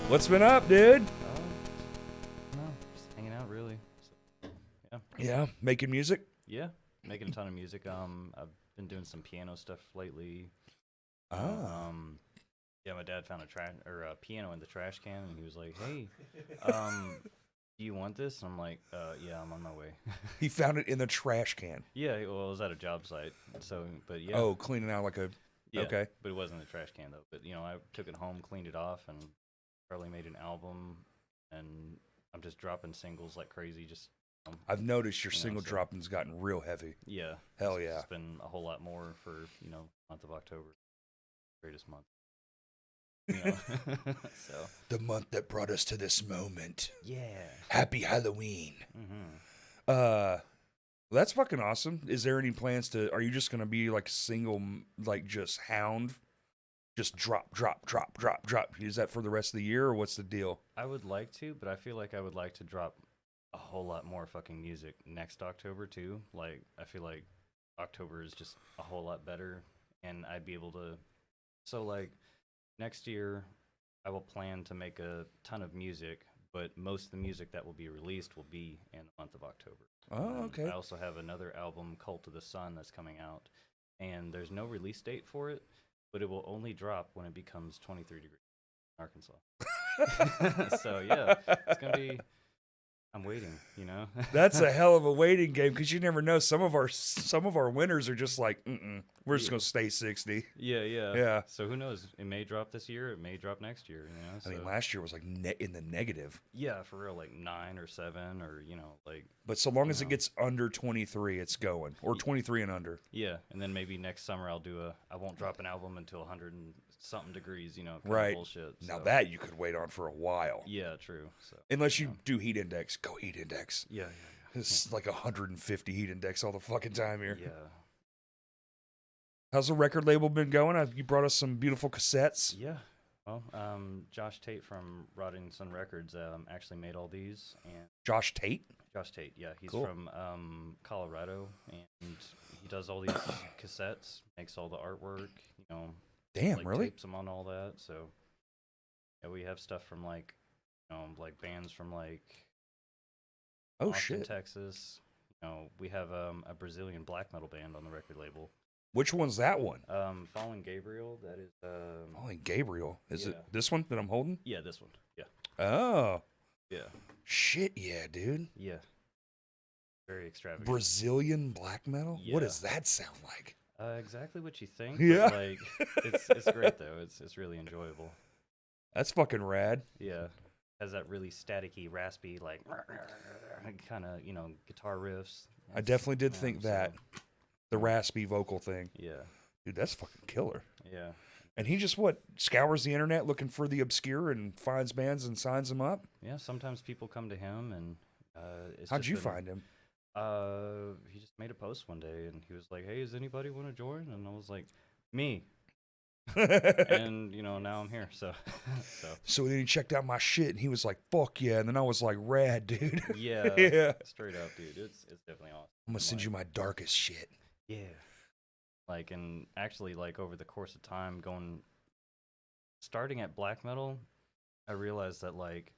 What's been up, dude? No, just hanging out, really. So, yeah. Yeah, making music. Yeah, making a ton of music. I've been doing some piano stuff lately. Ah. Yeah, my dad found a piano in the trash can, and he was like, "Hey, do you want this?" And I'm like, "Yeah, I'm on my way." He found it in the trash can. Yeah, well, it was at a job site, so but yeah. Oh, cleaning out like a. Yeah, Okay. but it wasn't a trash can though. But I took it home, cleaned it off, and probably made an album. And I'm just dropping singles like crazy. Just I've noticed your You know, single so- dropping's gotten real heavy. yeah, Hell it's yeah. It's been a whole lot more for month of October, greatest month. So The month that brought us to this moment. yeah. Happy Halloween. Mm-hmm. That's fucking awesome. Is there any plans to? Are you just gonna be like single, like just hound, just drop? Is that for the rest of the year, or what's the deal? I would like to, but I feel like I would like to drop a whole lot more fucking music next October too. Like I feel like October is just a whole lot better, and I'd be able to. So like next year, I will plan to make a ton of music, but most of the music that will be released will be in the month of October. Oh, okay. I also have another album, Cult of the Sun, that's coming out, and there's no release date for it, but it will only drop when it becomes 23 degrees in Arkansas. So yeah, it's gonna be. I'm waiting, That's a hell of a waiting game because you never know. Some of our winners are just like, we're just Yeah. gonna stay 60. Yeah. Yeah. So who knows? It may drop this year. It may drop next year. I mean, So, last year was like in the negative. yeah, for real, like 9 or 7 or like But so long as it know. gets under 23, it's going, or 23 and under. yeah. And then maybe next summer I won't drop an album until 100 and something degrees. Kind of Right. bullshit. Now so. that you could wait on for a while. Yeah, true. So Unless you do heat index, go heat index. yeah. It's like 150 heat index all the fucking time here. Yeah. How's the record label been going? You brought us some beautiful cassettes. Yeah. Well, Josh Tate from Rotting Sun Records actually made all these, and Josh Tate? Josh Tate, yeah, he's Cool. from Colorado, and he does all these cassettes, makes all the artwork, Damn, like really? tapes them on all that. So yeah, we have stuff from like bands from like Oh, Austin, shit. Texas. We have a Brazilian black metal band on the record label. Which one's that one? Fallen Gabriel. That is. Fallen Gabriel. Is it yeah. this one that I'm holding? Yeah, this one. Yeah. Oh. Yeah. Shit, yeah, dude. Yeah. Very extravagant. Brazilian black metal? Yeah. What does that sound like? Exactly what you think. Yeah. But, like it's great though. It's really enjoyable. That's fucking rad. Yeah. Has that really staticky, raspy, like kind of guitar riffs. I definitely did think that. The raspy vocal thing. Yeah. Dude, that's fucking killer. Yeah. And he just scours the internet looking for the obscure and finds bands and signs them up? Yeah. Sometimes people come to him, and How'd you find him? He just made a post one day, and he was like, "Hey, does anybody want to join?" And I was like, "Me." And now I'm here. So then he checked out my shit and he was like, "Fuck yeah!" And then I was like, "Rad, dude." yeah, Yeah. straight up, dude. It's definitely awesome. I'm gonna send you my darkest shit. Yeah. Like, and actually, like, over the course of time, starting at black metal, I realized that, like,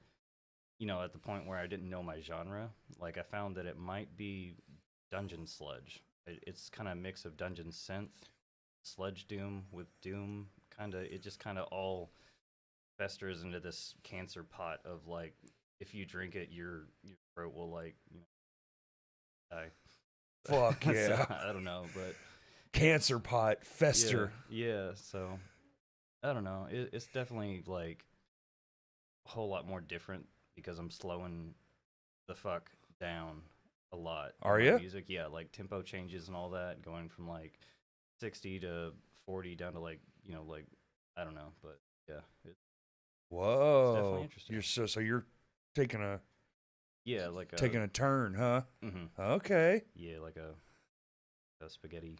at the point where I didn't know my genre, like, I found that it might be dungeon sludge. It's kind of a mix of dungeon synth, sludge doom with doom, it just kind of all festers into this cancer pot of, like, if you drink it, your throat will, like, die. Fuck yeah. So, I don't know, but Cancer pot, fester. yeah. So I don't know. It's definitely like a whole lot more different because I'm slowing the fuck down a lot. Are in ya? my music? Yeah, like tempo changes and all that, going from like 60 to 40 down to like like I don't know, but yeah, it's Whoa. definitely interesting. So you're taking a like taking a turn, huh? mm-hmm. Okay. Yeah, like a spaghetti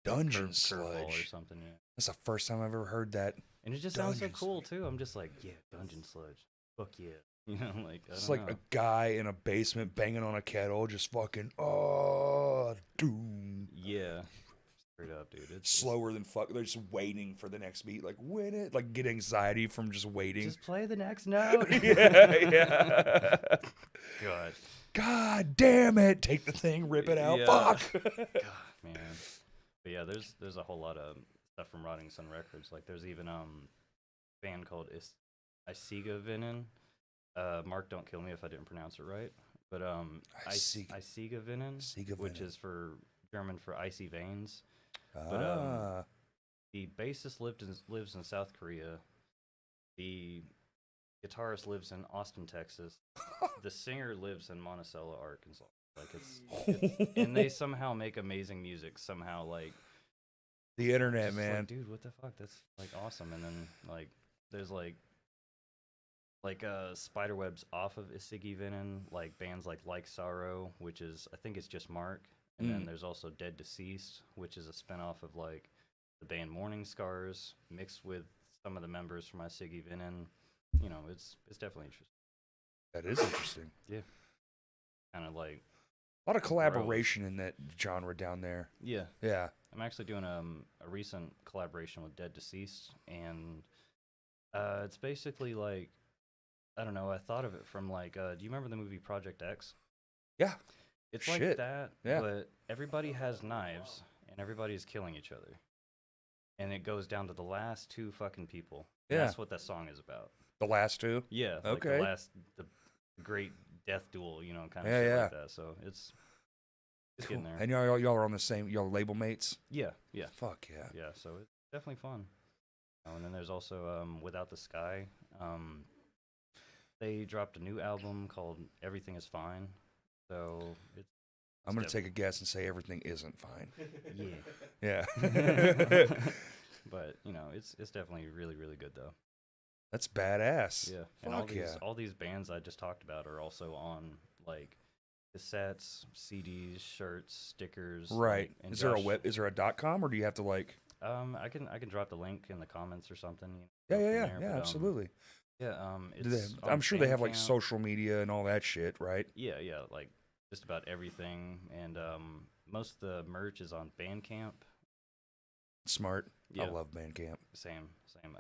Dungeon curveball or sludge. something. Yeah, That's the first time I've ever heard that. and it just sounds so Dungeon cool too. I'm just like, yeah, dungeon sludge. Fuck yeah. Like I It's don't like know. a guy in a basement banging on a kettle, just fucking doom. Yeah, Straight up, dude. It's Slower than fuck. They're just waiting for the next beat. Like, win it. Like, get anxiety from just waiting. just play the next note. yeah. God. God damn it. Take the thing, rip it out. Yeah. Fuck. God, man. But yeah, there's a whole lot of stuff from Rotting Sun Records. Like, there's even a band called Isiga Vinen. Mark, don't kill me if I didn't pronounce it right. But Isiga Vinen, which is for German for icy veins. But the bassist lives in South Korea. The guitarist lives in Austin, Texas. The singer lives in Monticello, Arkansas. Like it's and they somehow make amazing music. Somehow, like the internet, just man. like, dude, what the fuck? That's like awesome. And then like there's like spiderwebs off of Isigi Vinen, like bands like Sorrow, which is I think it's just Mark. And then there's also Dead Deceased, which is a spinoff of like the band Morning Scars mixed with some of the members from Isigi Vinen. You know, it's definitely interesting. That is interesting. Yeah. Kind of like a lot of collaboration in that genre down there. Yeah. Yeah. I'm actually doing a recent collaboration with Dead Deceased, and it's basically like, I don't know, I thought of it from like, do you remember the movie Project X? Yeah. It's Shit. like that, Yeah. but everybody has knives, and everybody's killing each other. And it goes down to the last two fucking people. Yeah. That's what that song is about. The last two? Yeah. Like Okay. the great death duel, you know, kind of Yeah, shit yeah. like that. So it's Cool. getting there. And y'all are on the same, y'all label mates? Yeah, yeah. Fuck yeah. Yeah, so it's definitely fun. Oh, and then there's also Without the Sky. They dropped a new album called Everything Is Fine. So I'm going to take a guess and say everything isn't fine. Yeah. Yeah. But, you know, it's definitely really, really good, though. That's badass. Yeah. Fuck And all these bands I just talked about are also on, like, cassettes, CDs, shirts, stickers. Right. Like, and Is there a .com, or do you have to, like... I can drop the link in the comments or something. Yeah, go from yeah, there, yeah, but, absolutely. Yeah, I'm sure they have, like, Bandcamp. social media and all that shit, right? Yeah, like just about everything, and most of the merch is on Bandcamp. Smart. Yeah. I love Bandcamp. Same.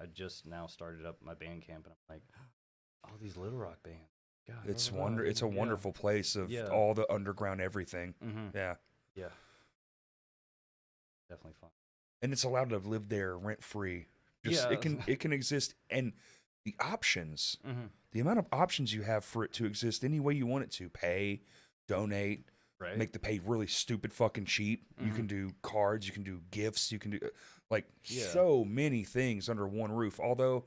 I just now started up my Bandcamp, and I'm like, all these Little Rock bands. God, It's a wonderful place of all the underground everything. Mm-hmm. Yeah. Yeah. Definitely fun. And it's allowed to live there rent free. Yeah. It can exist, and the options, Mm-hmm. the amount of options you have for it to exist any way you want it to, pay, donate, Right. make the pay really stupid fucking cheap. You Mm-hmm. can do cards, you can do gifts, you can do like Yeah. so many things under one roof. Although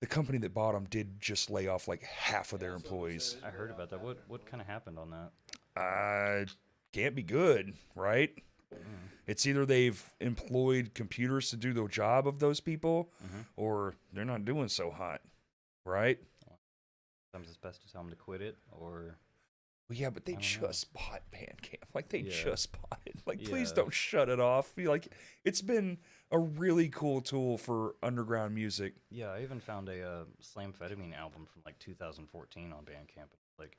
the company that bought them did just lay off like half of their employees. I heard about that. What kind of happened on that? Can't be good, right? Mm. It's either they've employed computers to do the job of those people, Mm-hmm. or they're not doing so hot, right? Sometimes it's best to tell them to quit it, or Well, yeah, but they I don't know. just bought Bandcamp. Like, they Yeah. just bought it. Like, please Yeah. don't shut it off. Like, it's been a really cool tool for underground music. yeah, I even found a Slamphetamine album from like 2014 on Bandcamp. Like,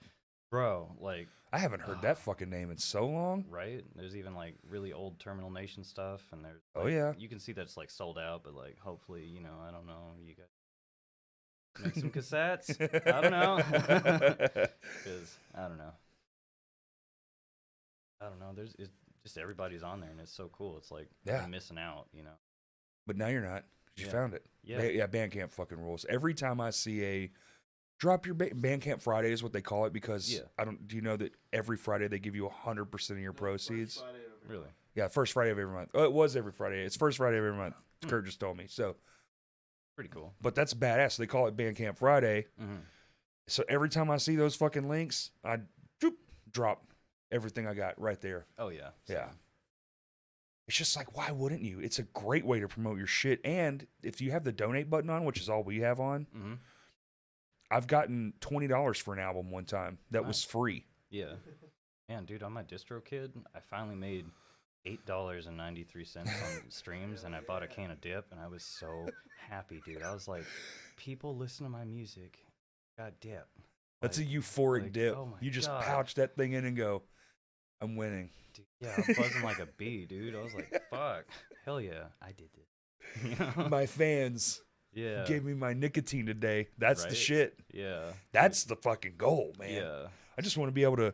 bro, like, I haven't heard that fucking name in so long. right? There's even like really old Terminal Nation stuff, and there's Oh, like, yeah. you can see that it's like sold out, but like hopefully, you know, I don't know, you guys make some cassettes. I don't know, because I don't know. It's just everybody's on there, and it's so cool. It's like Yeah. you're missing out, you know. But now you're not, 'cause you Yeah. found it. Yeah. Yeah, Bandcamp fucking rules. Every time I see a drop your Bandcamp Friday is what they call it, because Yeah. do you know that every Friday they give you 100% of your proceeds? Really. Yeah, first Friday of every month. Oh, it was every Friday. It's first Friday of every month. Kurt just told me. So, Pretty cool. but that's badass. They call it Bandcamp Friday. Mm-hmm. So every time I see those fucking links, I drop everything I got right there. Oh yeah. Yeah. Same. It's just like, why wouldn't you? It's a great way to promote your shit. And if you have the donate button on, which is all we have on, Mm-hmm. I've gotten $20 for an album one time that was Nice. free. Yeah. Man, dude, on my DistroKid, I finally made $8.93 on streams, and I bought a can of dip, and I was so happy, dude. I was like, people listen to my music, got dip. That's Like, a euphoric like, dip. oh my You just God. pouch that thing in and go, I'm winning. Dude, yeah, I'm buzzing like a bee, dude. I was like, fuck, hell yeah, I did this. You know? My fans Yeah. gave me my nicotine today. That's the Right? shit. Yeah. That's the fucking goal, man. Yeah. I just want to be able to.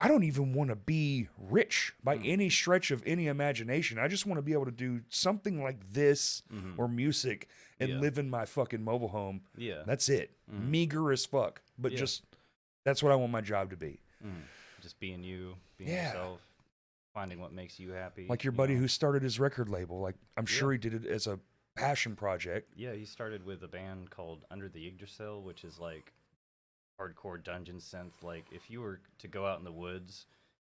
I don't even want to be rich by any stretch of any imagination. I just want to be able to do something like this or music and Yeah. live in my fucking mobile home. Yeah. That's it. Meager as fuck. But Yeah. just, that's what I want my job to be. Just being you, being Yeah. yourself, finding what makes you happy. Like your you buddy know? who started his record label. Like, I'm sure he did it as a passion project. Yeah, he started with a band called Under the Yggdrasil, which is like hardcore dungeon synth. Like, if you were to go out in the woods,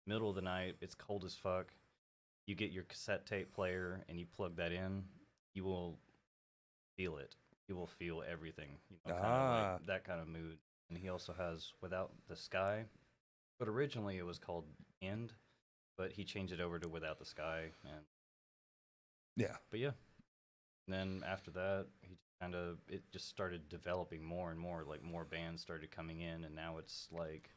middle of the night, it's cold as fuck, you get your cassette tape player and you plug that in, you will feel it. You will feel everything. You know, kind of like that kind of mood. And he also has Without the Sky, but originally it was called End, but he changed it over to Without the Sky. And Yeah. but yeah, and then after that, he kind of it just started developing more and more. Like more bands started coming in, and now it's like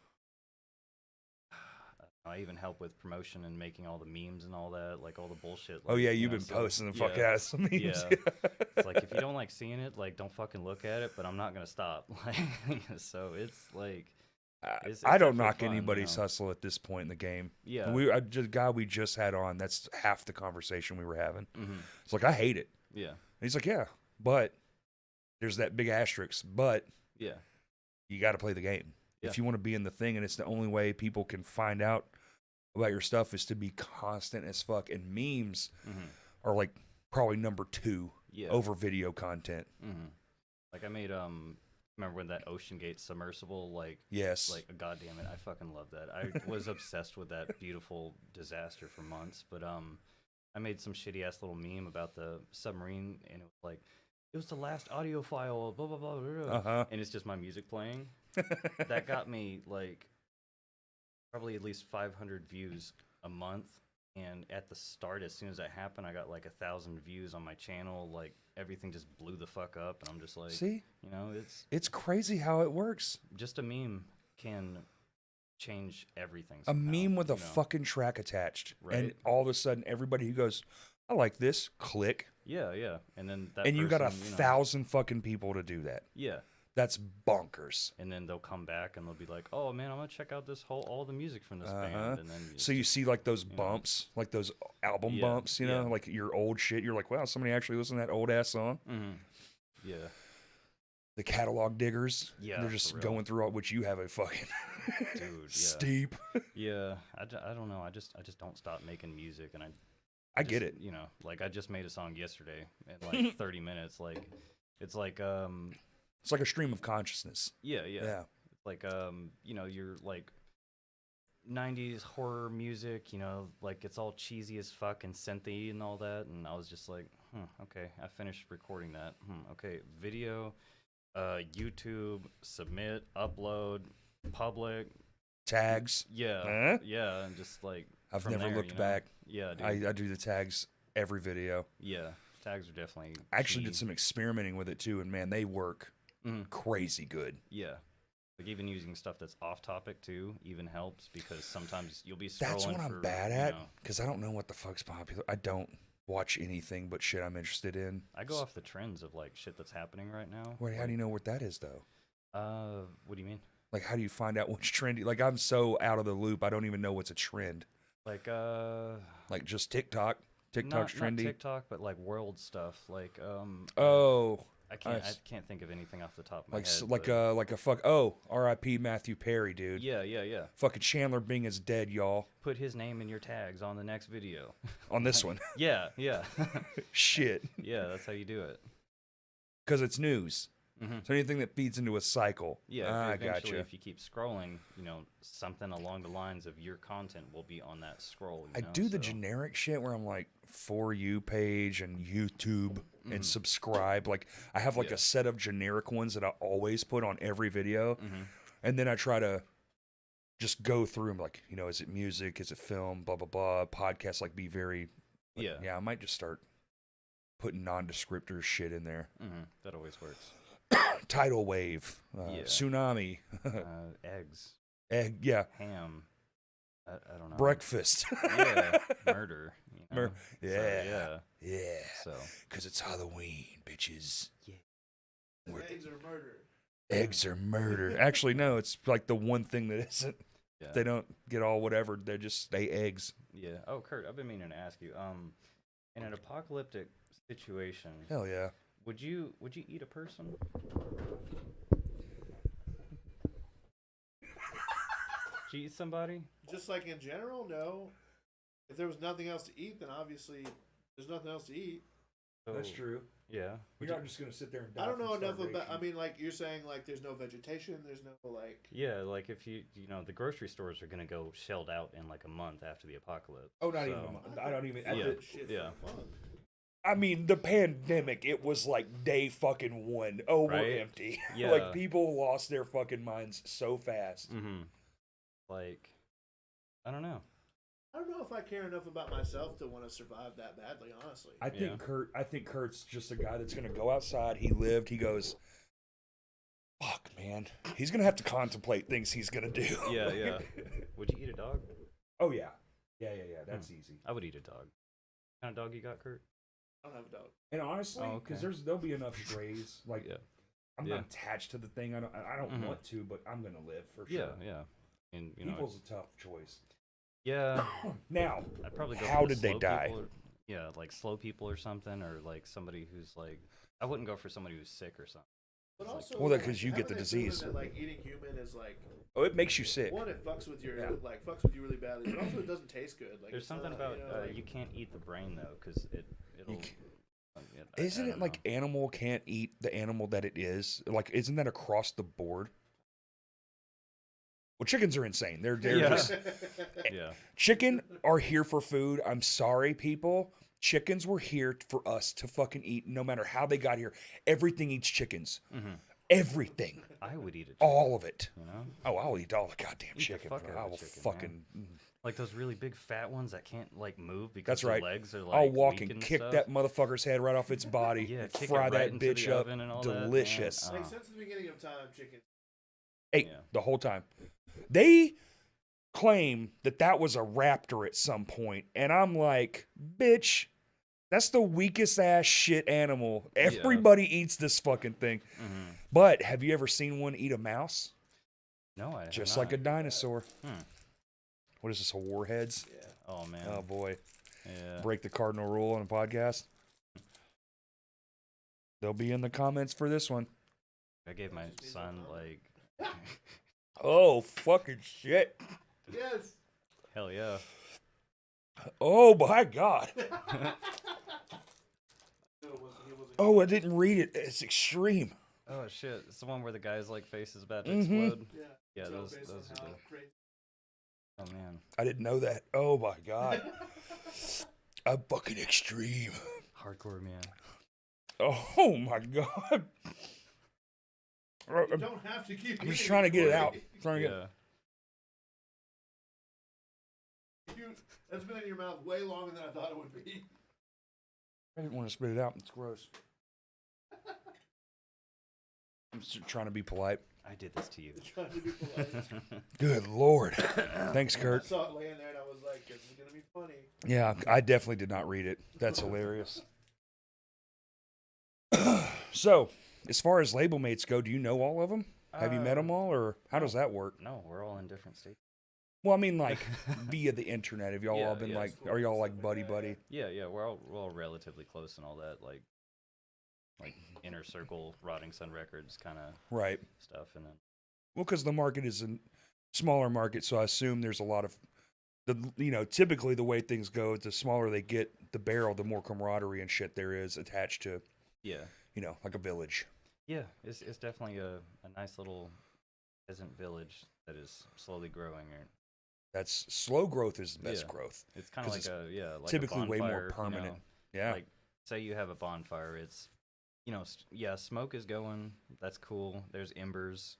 I even help with promotion and making all the memes and all that, like all the bullshit. Like, Oh, yeah, you you've know, been so, posting the yeah, fuck ass memes. Yeah. It's like, if you don't like seeing it, like, don't fucking look at it, but I'm not going to stop. Like, so it's like, it's I don't definitely knock fun, anybody's you know? hustle at this point in the game. Yeah. Guy we just had on, that's half the conversation we were having. Mm-hmm. It's like, I hate it. Yeah. And he's like, yeah, but there's that big asterisk, but Yeah. you got to play the game. Yeah. If you want to be in the thing, and it's the only way people can find out about your stuff is to be constant as fuck. And memes are like probably number 2 over video content. Like I made remember when that Ocean Gate submersible, like, yes, like, God damn it, I fucking love that. I was obsessed with that beautiful disaster for months, but I made some shitty ass little meme about the submarine, and it was like, it was the last audio file, blah blah blah, blah, blah. And it's just my music playing. That got me like probably at least 500 views a month. And at the start, as soon as that happened, I got like 1,000 views on my channel. Like everything just blew the fuck up, and I'm just like, see, you know, it's crazy how it works. Just a meme can change everything. A Somehow, meme with a fucking track attached, right? And all of a sudden, everybody who goes, "I like this," click. Yeah, yeah, and then that and you got person, 1,000 fucking people to do that. Yeah. That's bonkers. And then they'll come back and they'll be like, "Oh man, I'm gonna check out all the music from this band." And then so you see like those bumps, like those album bumps, you know, like your old shit. You're like, wow, somebody actually listened to that old ass song. Yeah. The catalog diggers. Yeah. They're just going through all, which you have a fucking dude steep. Yeah. I don't know. I just don't stop making music, and I get it. You know, like I just made a song yesterday in like 30 minutes. Like it's like it's like a stream of consciousness. Yeah. It's like you know, you're like 90s horror music, you know, like it's all cheesy as fuck and synthy and all that, and I was just like, okay, I finished recording that. Okay, video, YouTube, submit, upload, public, tags. Yeah, yeah, and just like I've never looked back. Yeah, dude. I do the tags every video. Yeah, tags are definitely I actually key. did some experimenting with it too, and man, they work crazy good. Yeah. Like even using stuff that's off topic too even helps, because sometimes you'll be scrolling. That's what I'm bad at, because I don't know what the fuck's popular. I don't watch anything but shit I'm interested in. I go off the trends of like shit that's happening right now. Wait, how do you know what that is though? What do you mean? Like, how do you find out what's trendy? Like, I'm so out of the loop, I don't even know what's a trend. Like just TikTok. TikTok's trendy. Not TikTok, but like world stuff. Like I can't think of anything off the top of my head. Like a fuck. Oh, R.I.P. Matthew Perry, dude. Yeah. Fucking Chandler Bing is dead, y'all. Put his name in your tags on the next video. On this one. Yeah. Shit. Yeah, that's how you do it. Because it's news. So anything that feeds into a cycle. Yeah, I gotcha. If you keep scrolling, you know, something along the lines of your content will be on that scroll. I do the generic shit where I'm like, For You page and YouTube and subscribe. Like, I have like a set of generic ones that I always put on every video. And then I try to just go through them, like, you know, is it music? Is it film? Blah, blah, blah. Podcasts, like, be very... Like, yeah, I might just start putting non-descriptor shit in there. That always works. Tidal wave, tsunami, eggs, yeah, ham, I don't know. Breakfast. Yeah, murder. You know? Yeah. So, Yeah. So Because it's Halloween, bitches. yeah. Eggs are murder. Eggs are murder. Actually, no, it's like the one thing that isn't. Yeah. They don't get all whatever. They just stay eggs. Yeah. Oh, Kurt, I've been meaning to ask you. In an apocalyptic situation, Hell yeah. would you eat a person? Would you eat somebody? Just like in general, no. If there was nothing else to eat, then obviously there's nothing else to eat. That's So, true. Yeah. You're not just gonna sit there and die I don't from know enough about. starvation. I mean, like you're saying, like there's no vegetation, there's no like. Yeah, like if you know the grocery stores are gonna go shelled out in like a month after the apocalypse. Oh, not even. so- A month. I don't even. Yeah. Shit Yeah. for fun. I mean, the pandemic. It was like day fucking one. Oh, we're Right? empty. Yeah. Like people lost their fucking minds so fast. Mm-hmm. Like, I don't know. I don't know if I care enough about myself to want to survive that badly. Honestly, I think Yeah. I think Kurt's just a guy that's gonna go outside. He lived. He goes. Fuck, man. He's gonna have to contemplate things he's gonna do. Yeah, yeah. Would you eat a dog? Oh yeah. Yeah. That's easy. I would eat a dog. What kind of dog you got, Kurt? I don't have a dog. And honestly, Oh, because okay. there'll be enough strays. Like Yeah. I'm Yeah. not attached to the thing. I don't Mhm. want to, but I'm gonna live for sure. Yeah, yeah. And you know, People's a tough choice. yeah. Now, I'd probably go. how for the did they slow die? people or- yeah, like slow people or something, or like somebody who's like. I wouldn't go for somebody who's sick or something. But Like- also, Well, like, 'cause you get haven't the they proven disease. That, like eating human is like oh, it makes you sick. one, it fucks with your Yeah. like fucks with you really badly, but also it doesn't taste good. Like There's it's something not, about you, know, like, you can't eat the brain though, because it'll. c- yeah, Isn't I it don't like know. animal can't eat the animal that it is? Like, isn't that across the board? Well, chickens are insane. They're Yeah. just Yeah. chicken are here for food. I'm sorry, people. Chickens were here for us to fucking eat, no matter how they got here. Everything eats chickens. Mm-hmm. Everything, I would eat it. all of it. You know, Oh, I'll eat all the goddamn Eat the chicken. fuck out of I a will chicken, fucking. like those really big fat ones that can't like move because That's their right. legs are like. I'll walk weak and kick stuff. that motherfucker's head right off its body. Yeah, kick fry it right that into bitch the up. oven and all that, man. Delicious. Oh. like since the beginning of time, chicken. Hey, Yeah. the whole time. They claim that was a raptor at some point, and I'm like, bitch, that's the weakest ass shit animal. Everybody eats this fucking thing. Mhm. But have you ever seen one eat a mouse? No, I have Just not. like a dinosaur. Hmm. What is this, a warheads? Yeah. Oh man. Oh boy. Yeah. Break the cardinal rule on a podcast. They'll be in the comments for this one. I gave my son like. Oh, fucking shit. Yes. Hell yeah. Oh, my God. No, he wasn't. Oh, I didn't read it. It's extreme. Oh shit! It's the one where the guy's like face is about to Mhm. explode. Yeah. Yeah, So those based on are how the. crazy- Oh man. I didn't know that. Oh, my God. I'm fucking extreme. Hardcore man. Oh, my God. You don't have to keep. I'm just eating trying to get it out. Corey. Trying to get. Yeah. That's been in your mouth way longer than I thought it would be. I didn't want to spit it out. It's gross. I'm just trying to be polite. I did this to you. Trying to be polite. Good Lord. Thanks, I Kurt. saw it laying there and I was like, "This is gonna be funny." Yeah, I definitely did not read it. That's hilarious. So, as far as label mates go, do you know all of them? Have you met them all, or how does that work? No, we're all in different states. Well, I mean, like via the internet. Have y'all Yeah, all been yeah, like, school are y'all like stuff like buddy that, buddy? Yeah, yeah, we're all relatively close and all that, like inner circle, Rotting Sun Records kind of Right. stuff, and then Well, because the market is a smaller market, so I assume there's a lot of typically the way things go, the smaller they get the barrel, the more camaraderie and shit there is attached to, yeah, like a village. yeah, it's definitely a nice little peasant village that is slowly growing. Or That's slow growth is the best Yeah. growth. it's kind of 'Cause like like typically a way more bonfire, permanent. Yeah. Like say you have a bonfire, it's smoke is going, that's cool. There's embers,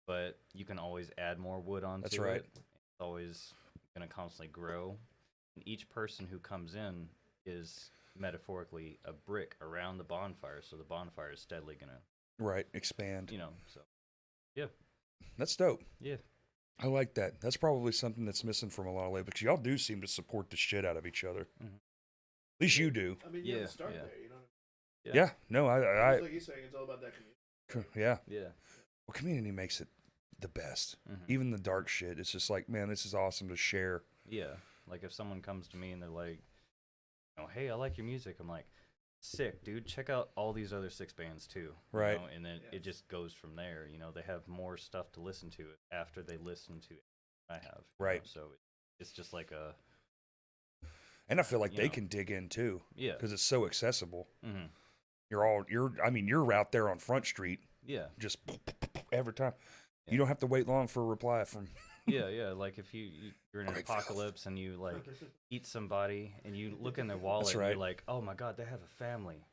but you can always add more wood onto That's right. it. It's always going to constantly grow. And each person who comes in is metaphorically a brick around the bonfire, so the bonfire is steadily going to, Right. Expand. so That's dope. yeah. I like that. That's probably something that's missing from a lot of labels. Because y'all do seem to support the shit out of each other. Mhm. At least you do. I mean, you Yeah, have to start yeah. there. You know what Yeah. No, I mean? I It's like he's saying, it's all about that community. yeah. Yeah. Well, community makes it the best. Mhm. Even the dark shit. It's just like, man, this is awesome to share. Yeah. Like if someone comes to me and they're like, hey, I like your music. I'm like, sick, dude. Check out all these other 6 bands too. Right. And then it just goes from there. They have more stuff to listen to after they listen to it. I have. Right. So it's just like a. And I feel like they know. can dig in too. Yeah. Because it's so accessible. Mm-hmm. You're out there on Front Street. Yeah. Just every time. Yeah. You don't have to wait long for a reply from. Yeah. Like if you're in an Greg apocalypse and you like eat somebody and you look in their wallet That's and right. you're like, oh my God, they have a family.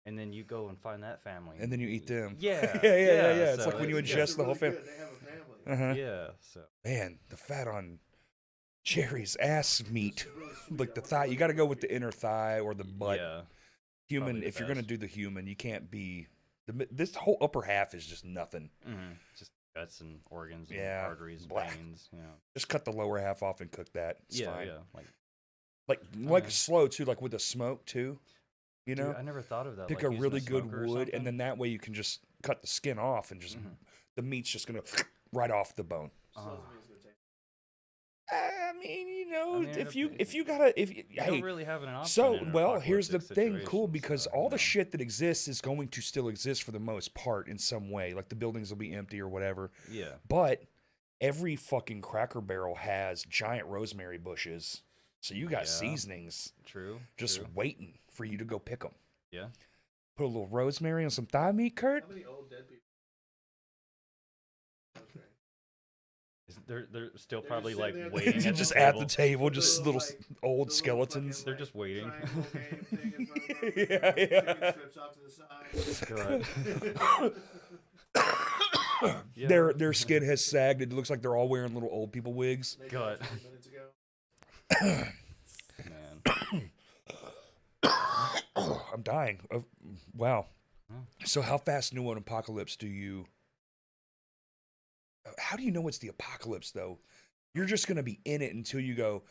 And then you go and find that family. And then you eat them. Yeah. Yeah. It's so like when you You guys ingest are the whole really family. good. They have a family. Uh-huh. Yeah. So. Man, the fat on Jerry's ass meat. Really sweet. Like the I want thigh. to You got to go with the inner thigh or the butt. Yeah. Human, probably the if you're going to best. do the human, you can't be. This whole upper half is just nothing. Mm-hmm. Just guts and organs and Yeah, arteries and blah. veins. Just cut the lower half off and cook that. It's Yeah. fine. Yeah. Like Yeah. slow too, like with the smoke too. You know, Dude, I never thought of that. pick like a using really good smoker or wood, and something. then that way you can just cut the skin off, and just Mhm. the meat's just gonna right off the bone. Still doesn't mean it's gonna taste. I mean, I mean, if you gotta You hey, don't really have an option. so in an well, here's the apocalyptic thing, cool, situation, because so, all the shit that exists is going to still exist for the most part in some way. Like the buildings will be empty or whatever. Yeah. But every fucking Cracker Barrel has giant rosemary bushes, so you got Yeah. seasonings True. just true. waiting for you to go pick them. Yeah. Put a little rosemary on some thigh meat, Kurt. How many old dead people? Okay. They're still They're probably just like sitting there, waiting they're at just the at table. the table, The just little, little like, old The little skeletons. fucking, They're just waiting. triangle game thing in front of them, Yeah, chicken yeah. strips off to the side. Yeah. Their skin has sagged. It looks like they're all wearing little old people wigs. They God. died 20 minutes ago. Man. I'm dying. Wow. Oh. So how fast knew an apocalypse do you? How do you know it's the apocalypse though? You're just gonna be in it until you go.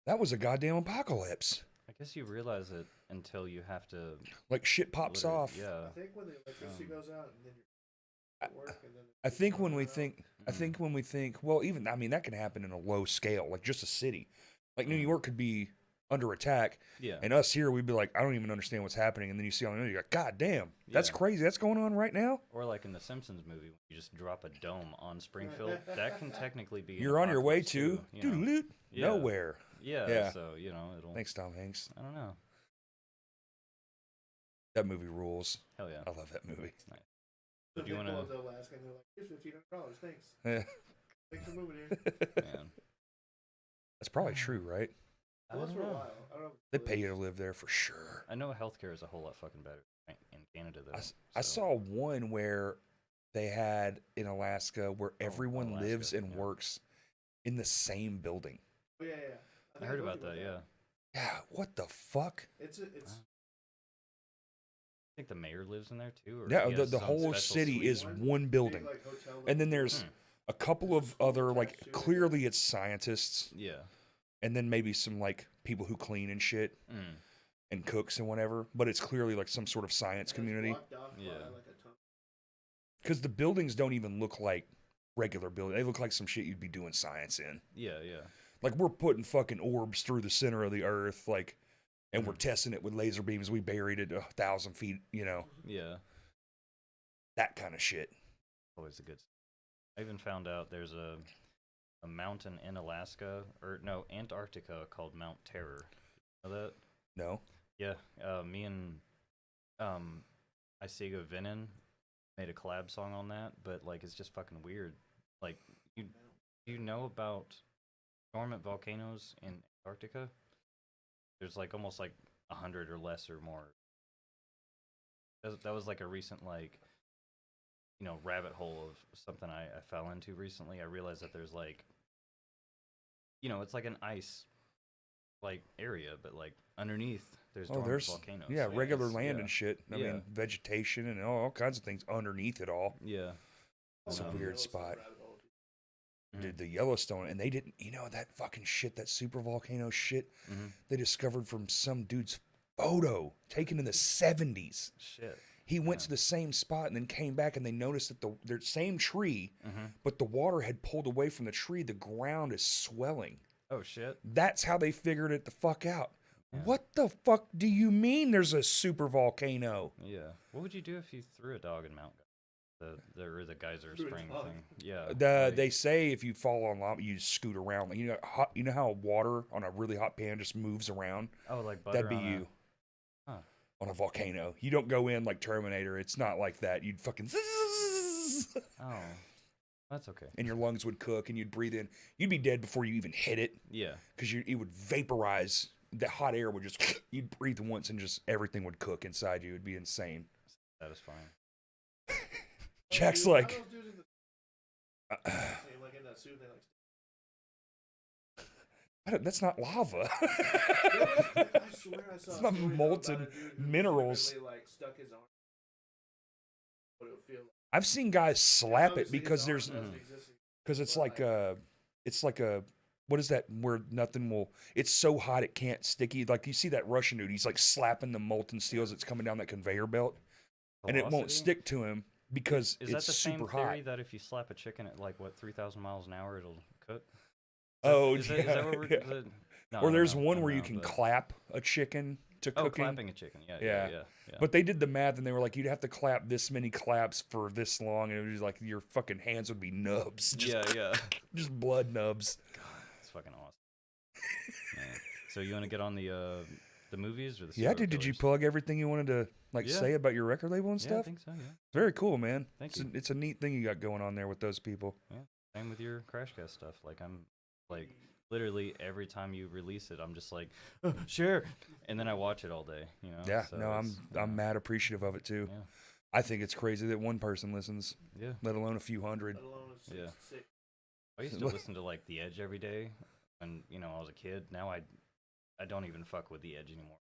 That was a goddamn apocalypse. I guess you realize it until you have to. Like shit pops literally- off. Yeah. I think when the electricity goes out and then you're at work and then I think when we think, I Mhm. think when we think, well, even I mean that can happen in a low scale, like just a city, like New Mhm. York could be under attack, Yeah. and us here we'd be like, I don't even understand what's happening, and then you see on the news, you're like, God damn, that's Yeah. crazy, that's going on right now. Or like in the Simpsons movie, when you just drop a dome on Springfield. That can technically be. an You're on your way apocalypse to too, you know? doodle-doot, Yeah. nowhere. Yeah. Yeah. So it'll. Thanks, Tom Hanks. I don't know. That movie rules. Hell yeah. I love that movie. So Do you they wanna- pull up to Alaska and they're like, here's $1,500. Thanks. Yeah. Thanks for moving here. Man. That's probably true, right? I It was don't for a know. while. I don't know. They pay you to live there for sure. I know healthcare is a whole lot fucking better in Canada though. I so- saw one where they had in Alaska where everyone Alaska, lives and yeah. works in the same building. Oh, yeah. I think heard told about you that. Yeah. Yeah, what the fuck? It's I think the mayor lives in there too. Or Yeah, he the has some whole special city suite. is one building. big, like, hotel And then that- there's Hmm. a couple of other, like, clearly it's scientists, Yeah. and then maybe some, like, people who clean and shit, Mm. and cooks and whatever, but it's clearly, like, some sort of science and it's community. blocked off by, Yeah. like, a ton. Because the buildings don't even look like regular buildings. They look like some shit you'd be doing science in. Yeah. Like, we're putting fucking orbs through the center of the earth, like, and we're testing it with laser beams. We buried it 1,000 feet, Yeah. that kind of shit. Always a good. I even found out there's a mountain in Alaska or no Antarctica called Mount Terror. Know that? No? Yeah. Me and Isiga Vinen made a collab song on that, but like it's just fucking weird. Like you know about dormant volcanoes in Antarctica? There's like almost like 100 or less or more. That was like a recent like rabbit hole of something I fell into recently. I realized that there's like it's like an ice like area, but like underneath there's dormant there's volcanoes. yeah, Like, regular it's- land yeah. and shit. I Yeah. mean, vegetation and all kinds of things underneath it all. Yeah. It's a Um, weird It's spot. rabbit hole. did the Yellowstone, and they didn't, that fucking shit, that super volcano shit they discovered from some dude's photo taken in the 70s. Shit. He went to the same spot and then came back, and they noticed that the same tree, but the water had pulled away from the tree. The ground is swelling. Oh, shit. That's how they figured it the fuck out. Yeah. What the fuck do you mean there's a super volcano? Yeah. What would you do if you threw a dog in Mount? The geyser spring thing. Yeah. They say if you fall on lava, you just scoot around. Like, you know how water on a really hot pan just moves around? Oh, like butter. That'd be you. Huh. On a volcano. You don't go in like Terminator. It's not like that. You'd fucking... Oh, that's okay. And your lungs would cook and you'd breathe in. You'd be dead before you even hit it. Yeah. Because it would vaporize. The hot air would just... You'd breathe once and just everything would cook inside you. It'd be insane. Satisfying. Jack's like... like in that suit, they That's not lava. I swear I saw It's not molten minerals. Like stuck his arm. What it would feel like. I've seen guys slap it because his there's... arm doesn't exist. Because it's like a... What is that where nothing will... It's so hot it can't sticky. Like you see that Russian dude, he's like slapping the molten steel as it's coming down that conveyor belt. And it won't stick to him because Is it's that the super same hot. theory that if you slap a chicken at like 3,000 miles an hour, it'll cook? Is Is that what we're? yeah. No, Or there's no, one I where don't you know, can but- clap a chicken to Oh, cooking. clapping a chicken. Yeah. Yeah. But they did the math and they were like, you'd have to clap this many claps for this long, and it was like your fucking hands would be nubs. Just, yeah. just blood nubs. God, it's fucking awesome. Yeah. So you want to get on the movies or the? Yeah, serial dude. Did you killers? plug everything you wanted to Yeah. say about your record label and Yeah, I stuff? think so. Yeah. Very cool, man. Thank you. It's a neat thing you got going on there with those people. Same with your Crashcast stuff. Like I'm like literally every time you release it, I'm just like, oh, share, and then I watch it all day. You know. Yeah, So no, it's, I'm mad appreciative of it too. Yeah. I think it's crazy that one person listens, Yeah. let alone a few hundred. Let alone a Yeah. sick. I used to listen to like The Edge every day when I was a kid. Now I don't even fuck with The Edge anymore.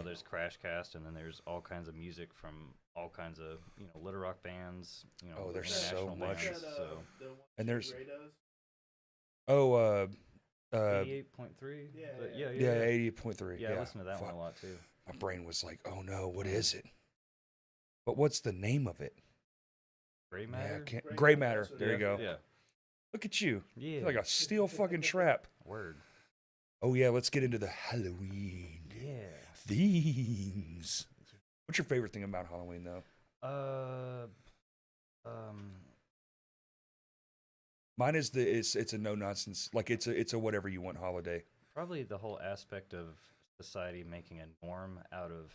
There's Crashcast, and then there's all kinds of music from all kinds of Little Rock bands. Oh, there's so international much. bands, That, so the one And there's- Gray does? 88.3. Yeah, yeah, 80.3. Yeah, I listen to that one Fuck. a lot too. My brain was like, oh no, what is it? But what's the name of it? Gray Yeah, Matter. Gray Matter. that's what There it you is. go. Yeah. Look at you. Yeah. You're like a steel fucking trap. Word. Oh yeah, let's get into the Halloween Yeah. themes. What's your favorite thing about Halloween though? Mine is it's a no nonsense, like it's a whatever you want holiday. Probably the whole aspect of society making a norm out of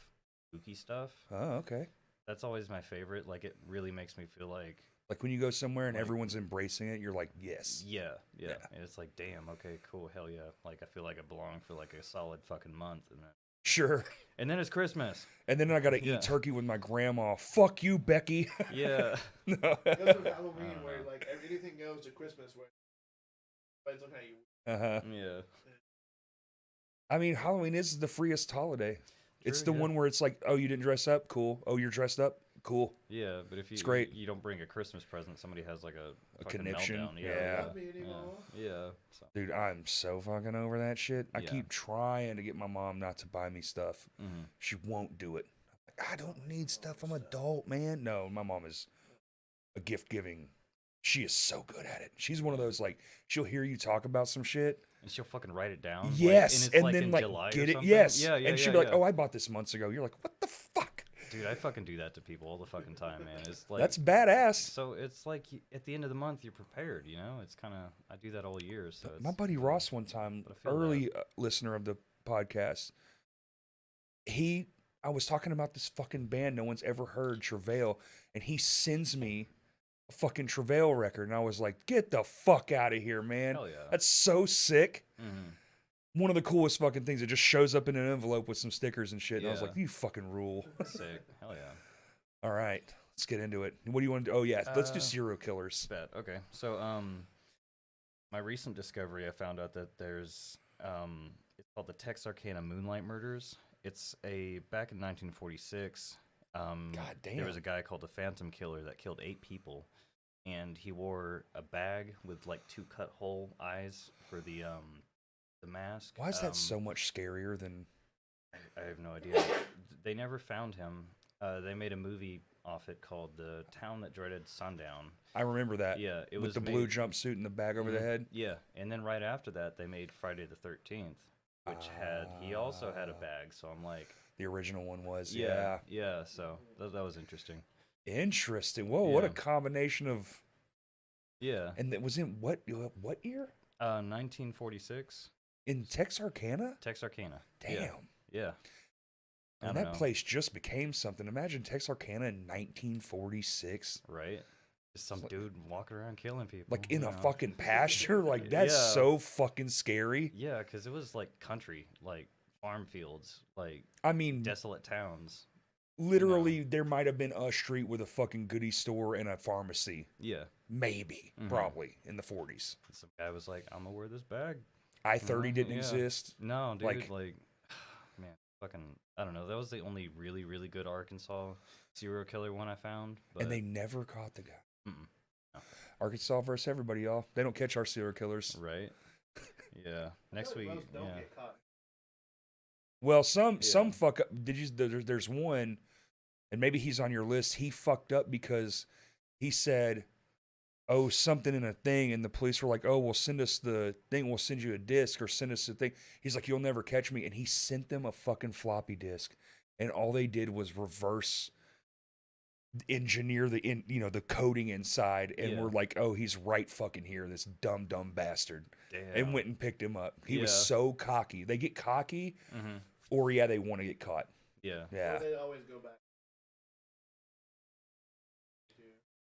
spooky stuff. Oh, okay. That's always my favorite. Like it really makes me feel like Like when you go somewhere and Like- everyone's embracing it, you're like, yes. yeah. Yeah. And it's like, damn, okay, cool, hell yeah. Like I feel like I belong for like a solid fucking month, Sure. and then it's Christmas. And then I gotta Yeah. eat turkey with my grandma. Fuck you, Becky. Yeah. No. That's what Halloween, don't where know. like anything goes to Christmas, where depends on how you. Uh-huh. Yeah. I mean, Halloween is the freest holiday. It's True, the yeah. one where it's like, oh, you didn't dress up? Cool. Oh, you're dressed up? Cool. Yeah, but if you It's great. you don't bring a Christmas present, somebody has like a fucking conniption, meltdown. yeah. Love me anymore. Yeah. So, Dude, I'm so fucking over that shit. I Yeah. keep trying to get my mom not to buy me stuff. mhm. She won't do it. Like, I don't need stuff. I'm adult, man. No, my mom is a gift giving. She is so good at it. She's one of those, like, she'll hear you talk about some shit. And she'll fucking write it down. Yes. and, it's And then, in like, July or get it. something. Yes. Yeah, yeah. And she'll yeah, be like, yeah. oh, I bought this months ago. You're like, what the fuck? Dude, I fucking do that to people all the fucking time, man. It's like That's badass. So it's like at the end of the month, you're prepared. It's kind of I do that all year. So My it's, buddy Ross one time, But I feel early listener of the podcast, I was talking about this fucking band no one's ever heard, Travail, and he sends me a fucking Travail record, and I was like, get the fuck out of here, man. Hell yeah. That's so sick. Mhm. One of the coolest fucking things. It just shows up in an envelope with some stickers and shit, and I was Yeah. like, you fucking rule. Sick. Hell yeah. All right, let's get into it. What do you want to do? Oh, yeah, let's do serial killers. Bet. Okay. So my recent discovery, I found out that there's it's called the Texarkana Moonlight Murders. It's back in 1946. God damn. There was a guy called the Phantom Killer that killed 8 people. and he wore a bag with like 2 cut hole eyes for the mask. Why is that so much scarier than? I have no idea. They never found him. They made a movie off it called "The Town That Dreaded Sundown." I remember that. Yeah, it with was the blue jumpsuit and the bag over the head. Yeah, and then right after that, they made Friday the 13th, which he also had a bag. So I'm like, the original one was yeah. So that was interesting. Interesting. Whoa, what a combination of. Yeah. And it was in what year? 1946. In Texarkana? Texarkana. Damn. Yeah. And that place just became something. Imagine Texarkana in 1946. Right. Just some dude walking around killing people. Like in a fucking pasture? Like, that's so fucking scary. Yeah, because it was like country, like farm fields, like I mean, desolate towns. Literally, there might have been a street with a fucking goodie store and a pharmacy. Yeah. Maybe. Probably in the 40s. Some guy was like, I'm gonna wear this bag. I-30 didn't exist. No, dude. Like man, fucking, I don't know. That was the only really, really good Arkansas serial killer one I found. But... And they never caught the guy. No. Arkansas versus everybody, y'all. They don't catch our serial killers. Right. Yeah. Next week. Most don't get caught. Well, some fuck up. There's one, and maybe he's on your list. He fucked up because he said, "Oh, something in a thing," and the police were like, "Oh, well, send us the thing. We'll send you a disc or send us a thing." He's like, "You'll never catch me," and he sent them a fucking floppy disk, and all they did was reverse engineer the coding inside, and we're like, "Oh, he's right fucking here, this dumb bastard." Damn. And went and picked him up. He was so cocky. They get cocky, or they want to get caught. Yeah. Or they always go back.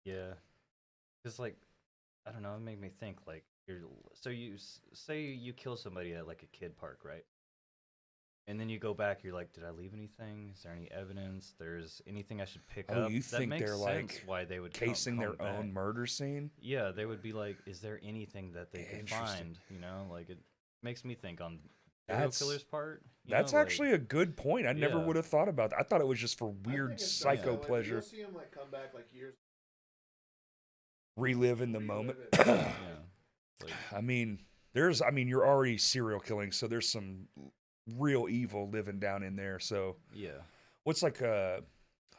Yeah. Because, like, I don't know, it made me think, like, you say you kill somebody at, like, a kid park, right? And then you go back, you're like, did I leave anything? Is there any evidence? There's anything I should pick up? Oh, you that think makes they're, sense like, why they would casing their back. own murder scene? Yeah, they would be like, is there anything that they could find? You know, like, it makes me think on serial killer's part. That's actually a good point. I never would have thought about that. I thought it was just for weird psycho pleasure. You'll see them, like, come back, like, years. Relive in the moment. Yeah. Like, I mean, you're already serial killing, so there's some real evil living down in there. So yeah. What's like I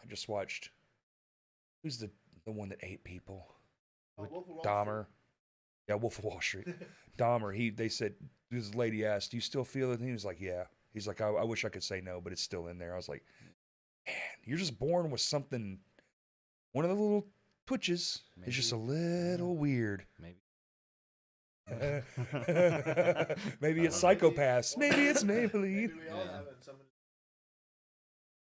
just watched. Who's the one that ate people? Dahmer. Yeah, Wolf of Wall Street. Dahmer. They said this lady asked, "Do you still feel it?" And he was like, "Yeah." He's like, I wish I could say no, but it's still in there. I was like, man, you're just born with something. One of the little twitches is just a little weird. Maybe. Maybe it's psychopaths. Maybe it's Maybelline. Maybe we all have it.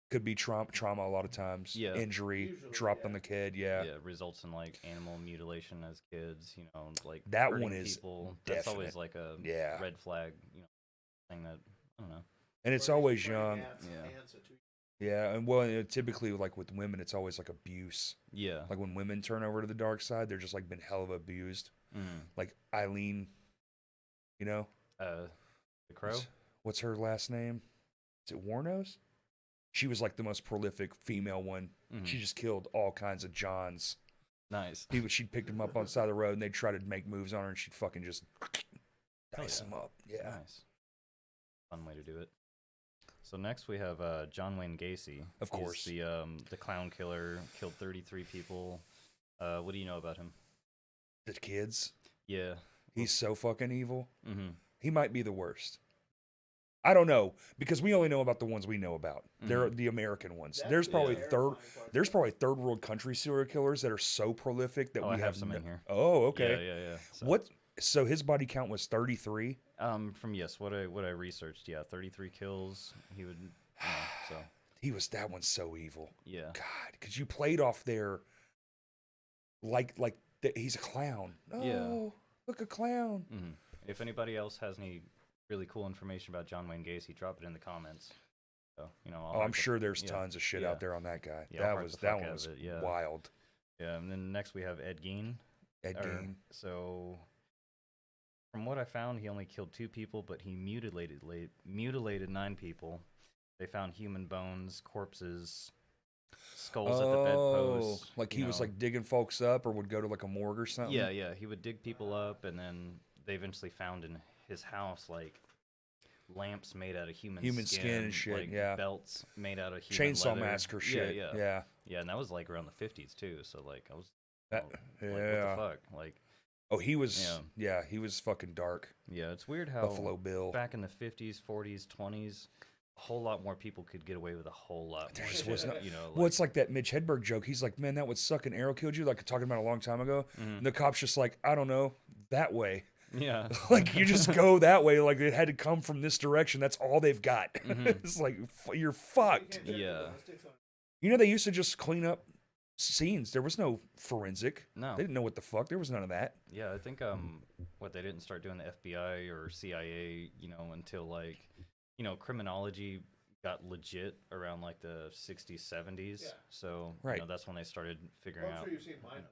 Could be trauma a lot of times. Yeah. Injury, Usually, dropped on the kid. Yeah. Yeah, results in like animal mutilation as kids. You know, like that hurting one is people. definite. That's always like a red flag. You know, thing that I don't know. And it's always young. Ants. Yeah, and typically like with women, it's always like abuse. Yeah. Like when women turn over to the dark side, they're just like been hell of abused. Like Eileen, you know? The Crow? What's her last name? Is it Warnos? She was like the most prolific female one. She just killed all kinds of Johns. Nice. She'd pick them up on the side of the road and they'd try to make moves on her and she'd fucking just dice them up. Yeah. Nice. Fun way to do it. So next we have John Wayne Gacy. Of course. He's the clown killer, killed 33 people. What do you know about him? The kids? Yeah. He's so fucking evil. Mm-hmm. He might be the worst. I don't know, because we only know about the ones we know about. They're the American ones. There's probably third world country serial killers that are so prolific that we have some in here. Oh, okay. Yeah. So his body count was 33? From what I researched, 33 kills. He would so that one's so evil. Yeah. God, because you played off there like he's a clown. Oh, yeah. Look, a clown. Mm-hmm. If anybody else has any really cool information about John Wayne Gacy, drop it in the comments. So, you know, I'm sure there's tons of shit out there on that guy. Yeah, that one was wild. Yeah, and then next we have Ed Gein. Gein. So, from what I found, he only killed 2 people, but he mutilated 9 people. They found human bones, corpses. skulls at the bedposts. like you he was know. like digging folks up, or would go to like a morgue or something. Yeah. He would dig people up, and then they eventually found in his house like lamps made out of human skin and shit. like Yeah, belts made out of human Chainsaw leather. Massacre shit. Yeah. And that was like around the 50s too. So like I was, That, like, what the fuck? Like, Oh, he was. Yeah, he was fucking dark. yeah, it's weird how Buffalo Bill. back in the 50s, 40s, 20s, a whole lot more people could get away with a whole lot There more. just was not. Like, Well, it's like that Mitch Hedberg joke. He's like, "Man, that would suck. An arrow killed you." Like talking about a long time ago. And the cop's just like, "I don't know, that way." yeah. Like you just go that way. Like it had to come from this direction. That's all they've got. It's like you're fucked. Yeah. You know, they used to just clean up scenes. There was no forensic. No. They didn't know what the fuck. There was none of that. Yeah, I think what they didn't start doing the FBI or CIA, until like, criminology got legit around like the 60s, 70s. Yeah. So, Right. That's when they started figuring I'm out. sure you've seen mine.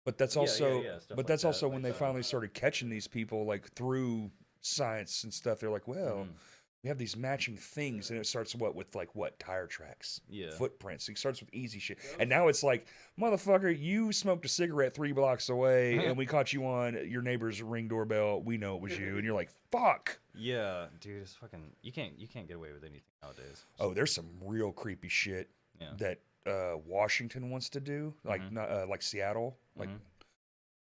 But that's Yeah, also, stuff but like that's that. also when they finally started catching these people like through science and stuff. They're like, well, we have these matching things, and it starts with tire tracks, Yeah. footprints. It starts with easy shit, and now it's like, motherfucker, you smoked a cigarette 3 blocks away, and we caught you on your neighbor's Ring doorbell. We know it was you, and you're like, fuck. Yeah, dude, it's fucking. You can't get away with anything nowadays. Oh, there's some real creepy shit Yeah. that Washington wants to do, like not, like Seattle, like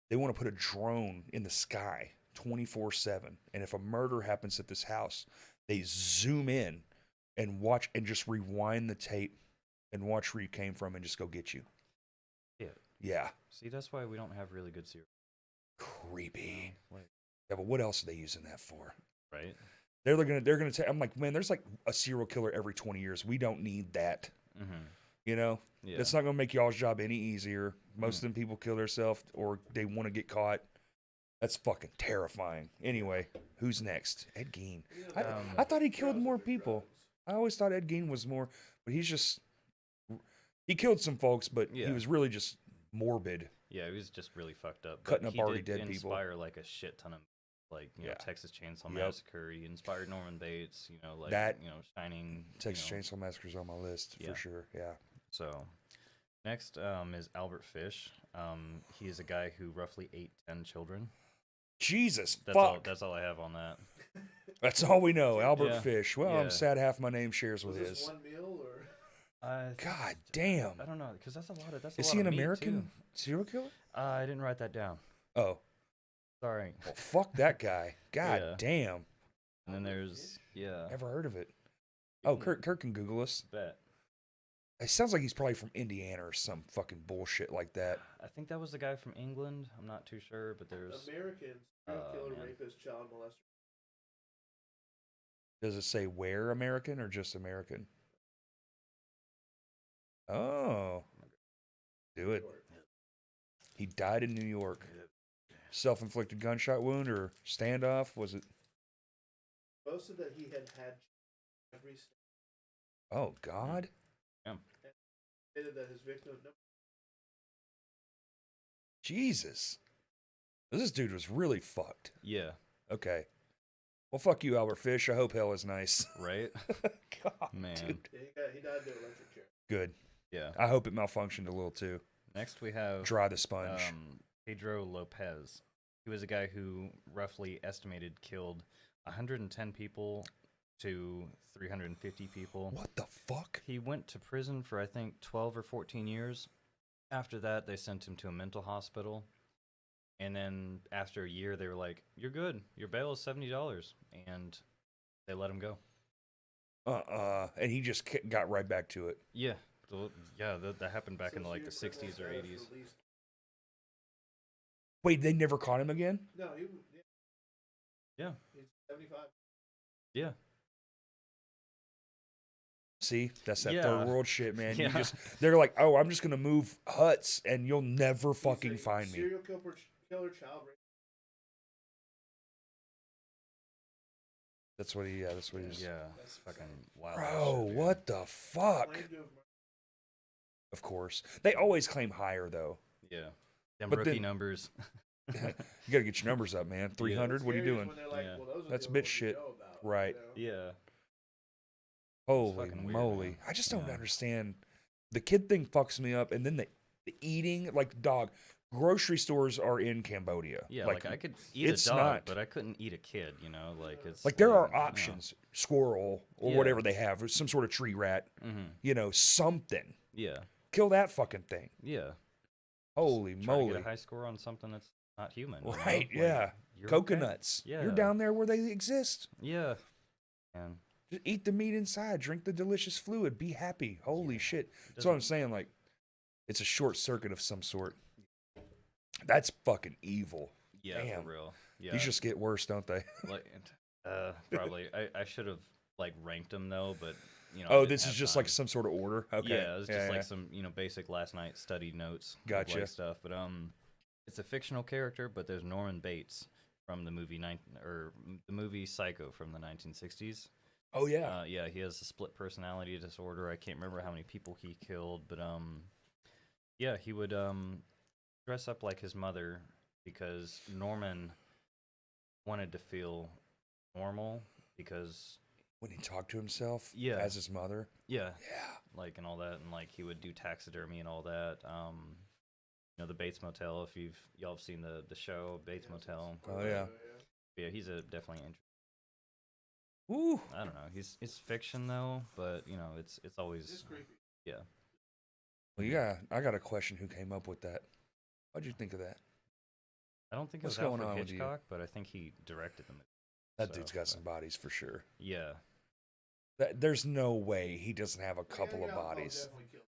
they want to put a drone in the sky 24/7, and if a murder happens at this house, they zoom in and watch and just rewind the tape and watch where you came from and just go get you. Yeah. Yeah. See, that's why we don't have really good serial. Creepy. Like, Yeah, but what else are they using that for? right? They're gonna take. I'm like, man, there's like a serial killer every 20 years. We don't need that. You know, Yeah. it's not gonna make y'all's job any easier. Most of them people kill themselves or they want to get caught. That's fucking terrifying. Anyway, who's next? Ed Gein. I thought he killed more people. I always thought Ed Gein was more, but he killed some folks, but he was really just morbid. Yeah, he was just really fucked up. Cutting But up already did dead people. inspire like a shit ton of Texas Chainsaw Massacre. He inspired Norman Bates. Shining. Texas Chainsaw Massacre's on my list for sure. Yeah. So next is Albert Fish. He is a guy who roughly ate 10 children. Jesus That's fuck. That's all I have on that. That's all we know. Albert Yeah. Fish. Well, I'm Yeah. sad half my name shares with Was his. this one meal or? God damn. I don't know, because that's a lot of. Is he an American serial killer? I didn't write that down. Oh. Sorry. Well, fuck that guy. God Yeah. damn. And then there's Never heard of it. Oh, Kurt can Google us. Bet. It sounds like he's probably from Indiana or some fucking bullshit like that. I think that was the guy from England. I'm not too sure, but there's American serial killer, man. rapist, child molester. Does it say where American or just American? Oh. Do it. He died in New York. Self-inflicted gunshot wound or standoff? Was it? Boasted that he had every step. Oh, God. Stated that his victim. Jesus. This dude was really fucked. Yeah. Okay. Well, fuck you, Albert Fish. I hope hell is nice. Right? God, Man. dude. Yeah, he died in the electric chair. Good. Yeah. I hope it malfunctioned a little too. Next we have Dry the sponge. Pedro Lopez. He was a guy who roughly estimated killed 110 people to 350 people. What the fuck? He went to prison for I think 12 or 14 years. After that, they sent him to a mental hospital. And then after a year, they were like, "You're good. Your bail is $70," and they let him go. And he just got right back to it. Yeah, that happened back in like the 60s or 80s. Wait, they never caught him again? No, Yeah, he's 75. yeah. See, that's that Yeah. third world shit, man. Yeah. They're like, oh, I'm just gonna move huts, and you'll never fucking He's a find me. Serial killer, child rape. That's what he. Yeah, that's what he's. Yeah, it's fucking wild. Bro, shit, what the fuck? Claimed to have Of course, they always claim higher though. Yeah, them But rookie then- numbers. You gotta get your numbers up, man. 300. What are you Scary is doing? when they're like, Yeah. well, those are That's the bitch ones we shit. know about, Right. you know? Yeah, Holy fucking weird, moly! man. I just don't Yeah. understand. The kid thing fucks me up, and then the eating, like, dog. Grocery stores are in Cambodia. Yeah, like I could eat a it's dog, not- but I couldn't eat a kid. You know, like it's Like there are you know. options, squirrel or Yeah. whatever they have, or some sort of tree rat. You know, something. Yeah, Kill that fucking thing. yeah. Holy Try to moly! get a high score on something that's not human. you know? Right? Like, Yeah. you're okay. Coconuts. Yeah. You're down there where they exist. Yeah. And Just eat the meat inside. Drink the delicious fluid. Be happy. Holy Yeah. shit! That's what I'm saying. Like, it's a short circuit of some sort. That's fucking evil. yeah, Damn. for real. Yeah. These just get worse, don't they? like, probably. I should have like ranked them though, but you know. I Oh, didn't this is have just time. like some sort of order. Okay. Yeah, it was just yeah. like some basic last night study notes. of, Gotcha. like, stuff, but it's a fictional character, but there's Norman Bates from the movie the movie Psycho from the 1960s. Oh yeah. Yeah, he has a split personality disorder. I can't remember how many people he killed, but yeah, he would dress up like his mother because Norman wanted to feel normal because When he talked to himself. Yeah. As his mother. yeah, Yeah. like and all that, and like he would do taxidermy and all that. You know, the Bates Motel. If y'all have seen the show Bates Motel. Oh yeah. Yeah, he's a definitely interesting. Ooh. I don't know. It's fiction though, but you know, it's always It's creepy. yeah. Well, yeah. I got a question. Who came up with that? What'd you think of that? I don't think it What's was going Alfred on with you? Hitchcock, but I think he directed the movie. That So, dude's got but- some bodies for sure. Yeah, There's no way he doesn't have a couple of Yeah, bodies. definitely killed.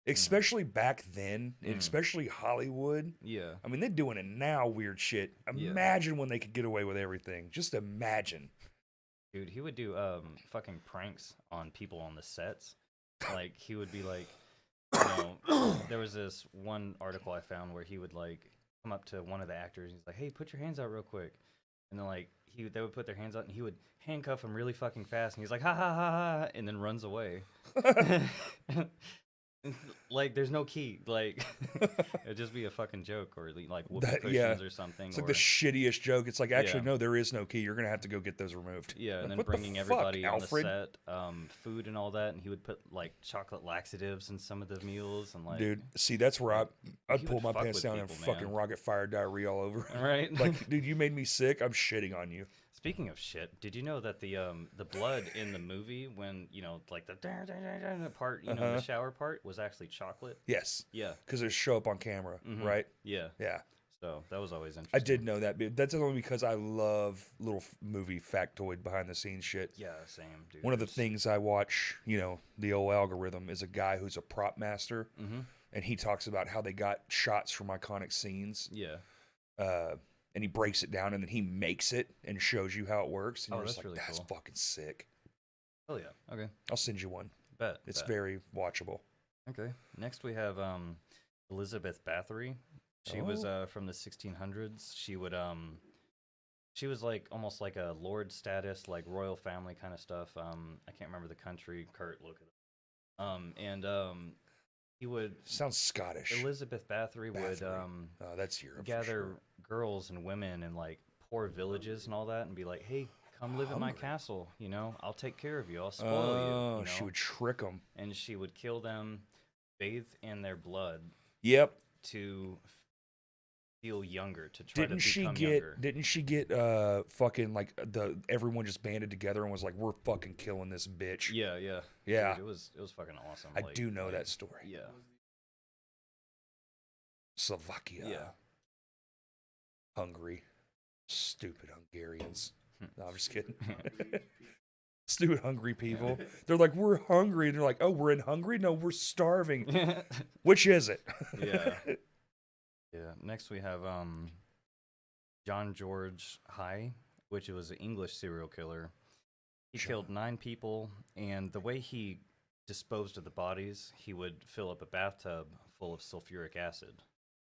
Especially back then, and Mm. especially Hollywood. yeah. I mean, they're doing it now, weird shit. Yeah. Imagine when they could get away with everything. Just imagine. Dude, he would do fucking pranks on people on the sets. Like he would be like, you know, there was this one article I found where he would like come up to one of the actors. He's like, "Hey, put your hands out real quick," and then like they would put their hands out and he would handcuff him really fucking fast, and he's like, "Ha ha ha ha," and then runs away. Like there's no key. Like it'd just be a fucking joke or like whoopee That- cushions yeah. or something. It's like or, the shittiest joke. It's like, actually, Yeah. no, there is no key. You're going to have to go get those removed. yeah, and Like, then what the bringing fuck, everybody on Alfred? the set, food and all that, and he would put like chocolate laxatives in some of the meals, and like, Dude, see, that's where I'd he pull would my fuck pants with down and people, fucking man. rocket fire diarrhea all over. right? Like, dude, you made me sick. I'm shitting on you. Speaking of shit, did you know that the blood in the movie, when you know, like the part, you know, Uh-huh. the shower part, was actually chocolate? Yes, Yeah, because it show up on camera, Mhm. right? yeah. Yeah. So that was always I interesting. did know that, but that's only because I love little movie factoid behind the scenes shit. Yeah, same, dude. One of the things I watch, you know, the old algorithm, is a guy who's a prop master, Mm-hmm. and he talks about how they got shots from iconic scenes, Yeah. and he breaks it down, and then he makes it and shows you how it works, and Oh, you're just that's like, really that's cool. fucking sick. Oh yeah. Okay. I'll send you one. Bet. It's bet. very watchable. Okay. Next we have Elizabeth Bathory. She was from the 1600s. She was like almost like a lord status, like royal family kind of stuff. I can't remember the country. Kurt, look it up. He would Sounds Scottish. Elizabeth Bathory would Bathory. Oh, that's Europe. for gather sure. girls and women in like poor villages and all that, and be like, "Hey, come live at my Hungry. castle. You know, I'll take care of you. I'll spoil Oh, you." she know? would trick them. And she would kill them, bathe in their blood Yep. to feel younger, to try Didn't to she become get? younger. Didn't she get? Fucking like everyone just banded together and was like, "We're fucking killing this bitch." Yeah, yeah, Yeah. Dude, it was fucking awesome. I like- do know like, that story. Yeah, Slovakia. yeah. Hungary. Stupid Hungarians. Hmm. No, I'm just kidding. Stupid hungry people. They're like, we're hungry. And they're like, oh, we're in Hungary? No, we're starving. Which is it? Yeah. Yeah. Next we have John George High, which was an English serial killer. He killed 9 people, and the way he disposed of the bodies, he would fill up a bathtub full of sulfuric acid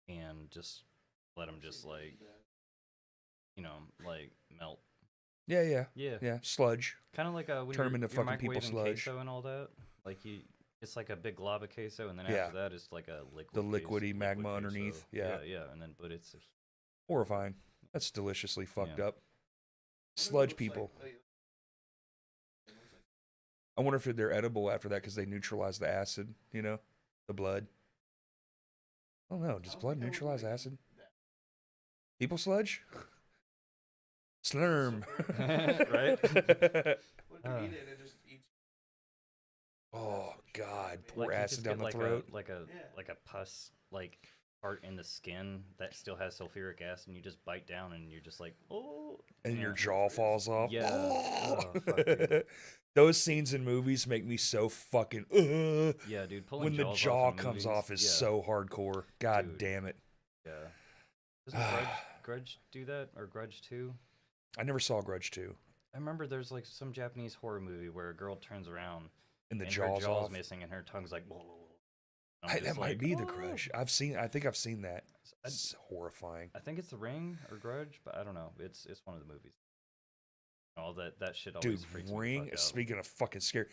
and just let them just like, you know, like melt. Yeah, yeah. Yeah. Yeah. Sludge. Kind of like when Turn 'em you're, into you're fucking people microwaving sludge. queso and all that. Like it's like a big glob of queso, and then Yeah. after that, it's like a liquid. The queso- liquidy liquid magma queso. underneath. Yeah. yeah, and then but it's Horrifying. That's deliciously fucked Yeah. up. Sludge people. I wonder if they're edible after that because they neutralize the acid, you know? The blood. Oh no, does blood neutralize acid? People sludge? Slurm. Right? What if you eat it and it just eats? Oh God, pour Like you acid just down get the like throat. like a pus like part in the skin that still has sulfuric acid, and you just bite down, and you're just like, oh, And your yeah. jaw falls off. Yeah. Oh, fuck, dude. Those scenes in movies make me so fucking. Yeah, dude. Pulling When the jaws jaw off in comes movies, off is yeah, so hardcore. God Dude. damn it. Yeah. Doesn't Grudge do that, or Grudge 2? I never saw Grudge 2. I remember there's like some Japanese horror movie where a girl turns around And the and jaw's her jaw's off. missing and her tongue's like. Blah, blah, blah. I'm Hey, just that might like, be the "Oh." Grudge. I think I've seen that. I- It's horrifying. I think it's The Ring or Grudge, but I don't know. It's one of the movies. All that shit always Dude, freaks me Ring, the fuck out. speaking of fucking scary,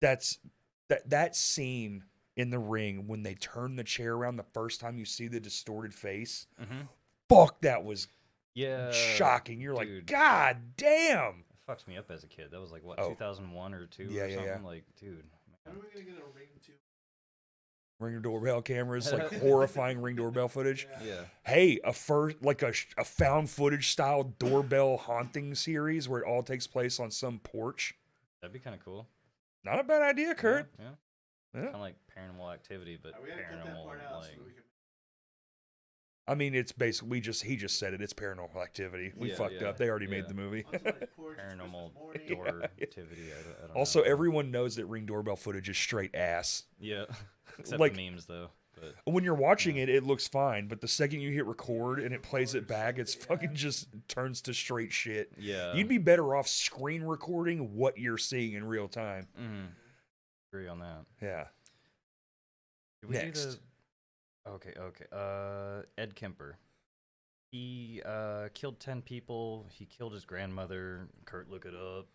that scene in The Ring when they turn the chair around the first time you see the distorted face. Mm-hmm. Fuck, that was Yeah. shocking. You're like, dude. God damn. It fucks me up as a kid. That was like what, Oh. 2001 or 2 Yeah, or yeah, something. yeah. Like, dude. When are we gonna get a Ring 2? Ring doorbell cameras, like horrifying Ring doorbell footage. Yeah. Hey, a found footage style doorbell haunting series where it all takes place on some porch. That'd be kind of cool. Not a bad idea, Kurt. Yeah. Yeah. Kind of like Paranormal Activity, but We gotta cut that paranormal part out like. so we can. I mean, it's basically he just said it. It's Paranormal Activity. We Yeah, fucked yeah, up. They already made yeah. the movie. On somebody's porch, it's Paranormal Christmas morning. door Yeah. activity. I don't Also, know. everyone knows that Ring doorbell footage is straight ass. Yeah. Except like- the memes though. But When you're watching it, it looks fine, but the second you hit record and it plays it back, it's fucking just turns to straight shit. yeah. You'd be better off screen recording what you're seeing in real time. Mm-hmm. Agree on that. Yeah. Did we Next. do the? Okay. Ed Kemper. He killed 10 people. He killed his grandmother. Kurt, look it up.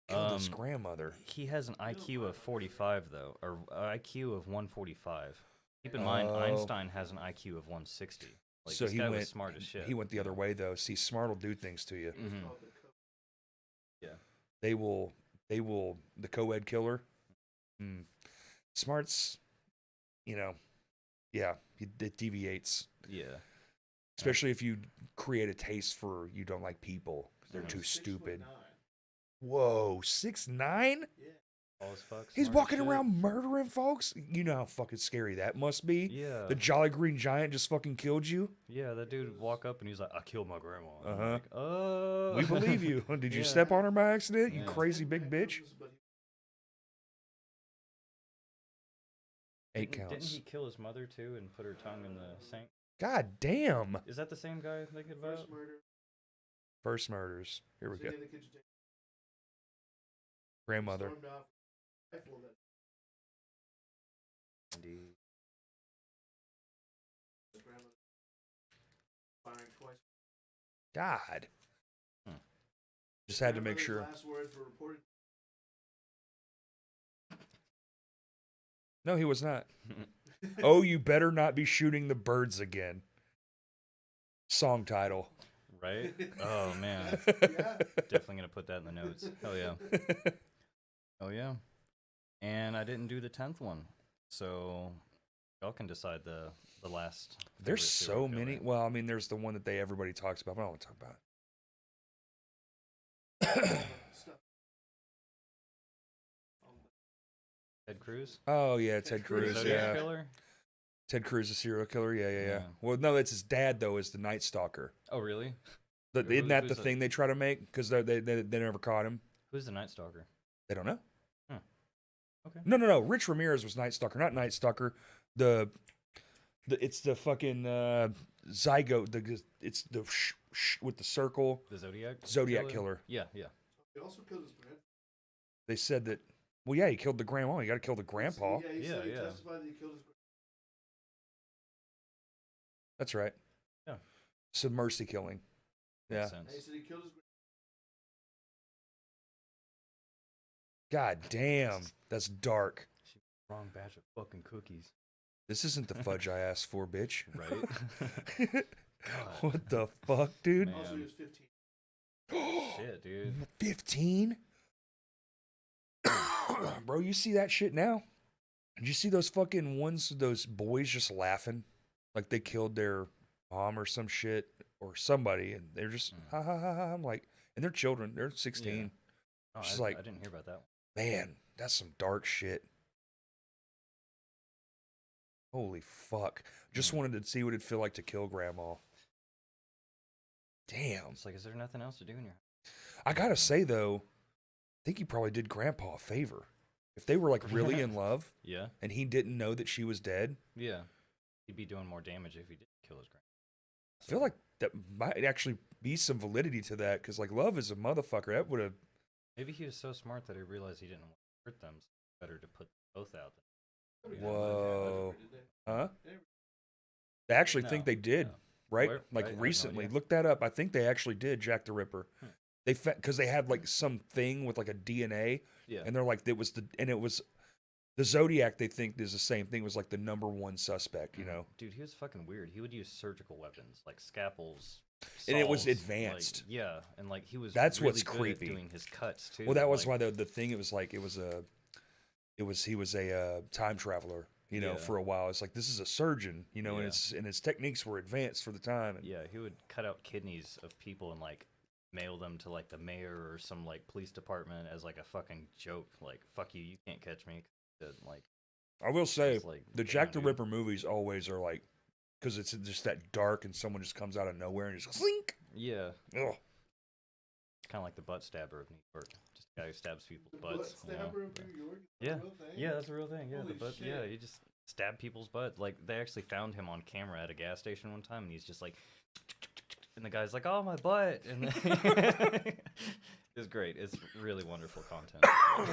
Killed his grandmother. He has an IQ of 45 though, or IQ of 145. Keep in mind, Oh. Einstein has an IQ of 160. Like So this he guy went was smart as shit. He went the other way though. See, smart will do things to you. Mhm. Yeah. They will the co-ed killer. Smart's, yeah, it deviates. Yeah. Especially if you create a taste for you don't like people. They're too 6'9". stupid. Whoa, 6'9"? Tall as fuck, He's smart as walking shit. around murdering folks? You know how fucking scary that must be? Yeah. The Jolly Green Giant just fucking killed you? Yeah, that dude would walk up and he's like, I killed my grandma. And I'm Uh-huh. like, oh. We believe you. Did you Yeah. step on her by accident, you Yeah. crazy big bitch? 8 Didn't counts. he kill his mother too and put her tongue in the sink? God damn. Is that the same guy I'm thinking about? First murder. First murders. Here we Sitting go. in the kitchen table. Grandmother. Stormed off. Rifle that Indeed. the grandmother firing twice. God. Hmm. Just had to make Grandmother's sure. Last words were reported. No, he was not. Oh, you better not be shooting the birds again. Song title. Right? Oh man. Yeah. Definitely gonna put that in the notes. Hell yeah. Oh yeah. And I didn't do the 10th one. So y'all can decide the last. There's favorite so serial many. killer. Well, I mean, there's the one that everybody talks about, but I don't want to talk about it. Stuff. Ted Cruz? Oh, yeah, Ted Ted Cruz. Cruz. Zodiac Yeah. Killer? Ted Cruz, a serial killer. Yeah, yeah, yeah. Yeah. Well, no, that's his dad, though, is the Night Stalker. Oh really? Isn't that the who's the- thing they try to make? Because they never caught him. Who's the Night Stalker? They don't know. Okay. No. Rich Ramirez was Night Stalker, not Night Stalker. It's the fucking zygote. It's the with the circle. The Zodiac? Zodiac Killer. Yeah, yeah. He also killed his grandpa. They said that. Well, yeah, he killed the grandma. You got to kill the grandpa. Yeah, he Yeah, said he yeah. testified that he killed his grandpa. That's right. Yeah. Some mercy killing. Yeah. Makes And he sense. said he killed his grandpa. God damn, that's dark. Wrong batch of fucking cookies. This isn't the fudge I asked for, bitch. Right? God. What the fuck, dude? Man. Also, he was 15. Shit, dude. 15? Bro, you see that shit now? Did you see those fucking ones? Those boys just laughing, like they killed their mom or some shit or somebody, and they're just ha ha ha ha. I'm like, and they're children. They're 16. Oh, She's I like, didn't hear about that one. man, that's some dark shit. Holy fuck! Just wanted to see what it'd feel like to kill grandma. Damn. It's like, is there nothing else to do in your house? I gotta say though, I think he probably did grandpa a favor. If they were like really in love, Yeah. and he didn't know that she was dead, Yeah. He'd be doing more damage if he did kill his grandma. I feel like that might actually be some validity to that, because like love is a motherfucker. That would have. Maybe he was so smart that he realized he didn't want to hurt them. So it's better to put both out there. Whoa. Huh? They actually think they did, no. right? Where? Like Right, I have no recently. idea. Look that up. I think they actually did Jack the Ripper. They because they had like some thing with like a DNA, Yeah. and they're like it was the Zodiac. They think is the same thing. Was like the #1 suspect. You know, Dude, he was fucking weird. He would use surgical weapons like scalpels. and it was saws, advanced. Like, yeah, and like he was. That's really what's good creepy. At doing his cuts too. Well, that was like, why the thing. It was like he was a time traveler. You know, Yeah. for a while, it's like this is a surgeon. You know, Yeah. and his techniques were advanced for the time. And, Yeah, he would cut out kidneys of people and like mail them to like the mayor or some like police department as like a fucking joke. Like, fuck you, you can't catch me. Like, I will say it's like, the damn, Jack the dude. Ripper movies always are like, because it's just that dark and someone just comes out of nowhere and just clink. Yeah, Ugh. kind of like the butt stabber of New York. Just a guy who stabs people's The butts. butt you know? stabber of New York? Is that Yeah. a real thing? Yeah, that's a real thing. Yeah, Holy the butt. shit. Yeah, you just stab people's butt. Like they actually found him on camera at a gas station one time, and he's just like, and the guy's like, "Oh, my butt," and it's great. It's really wonderful content.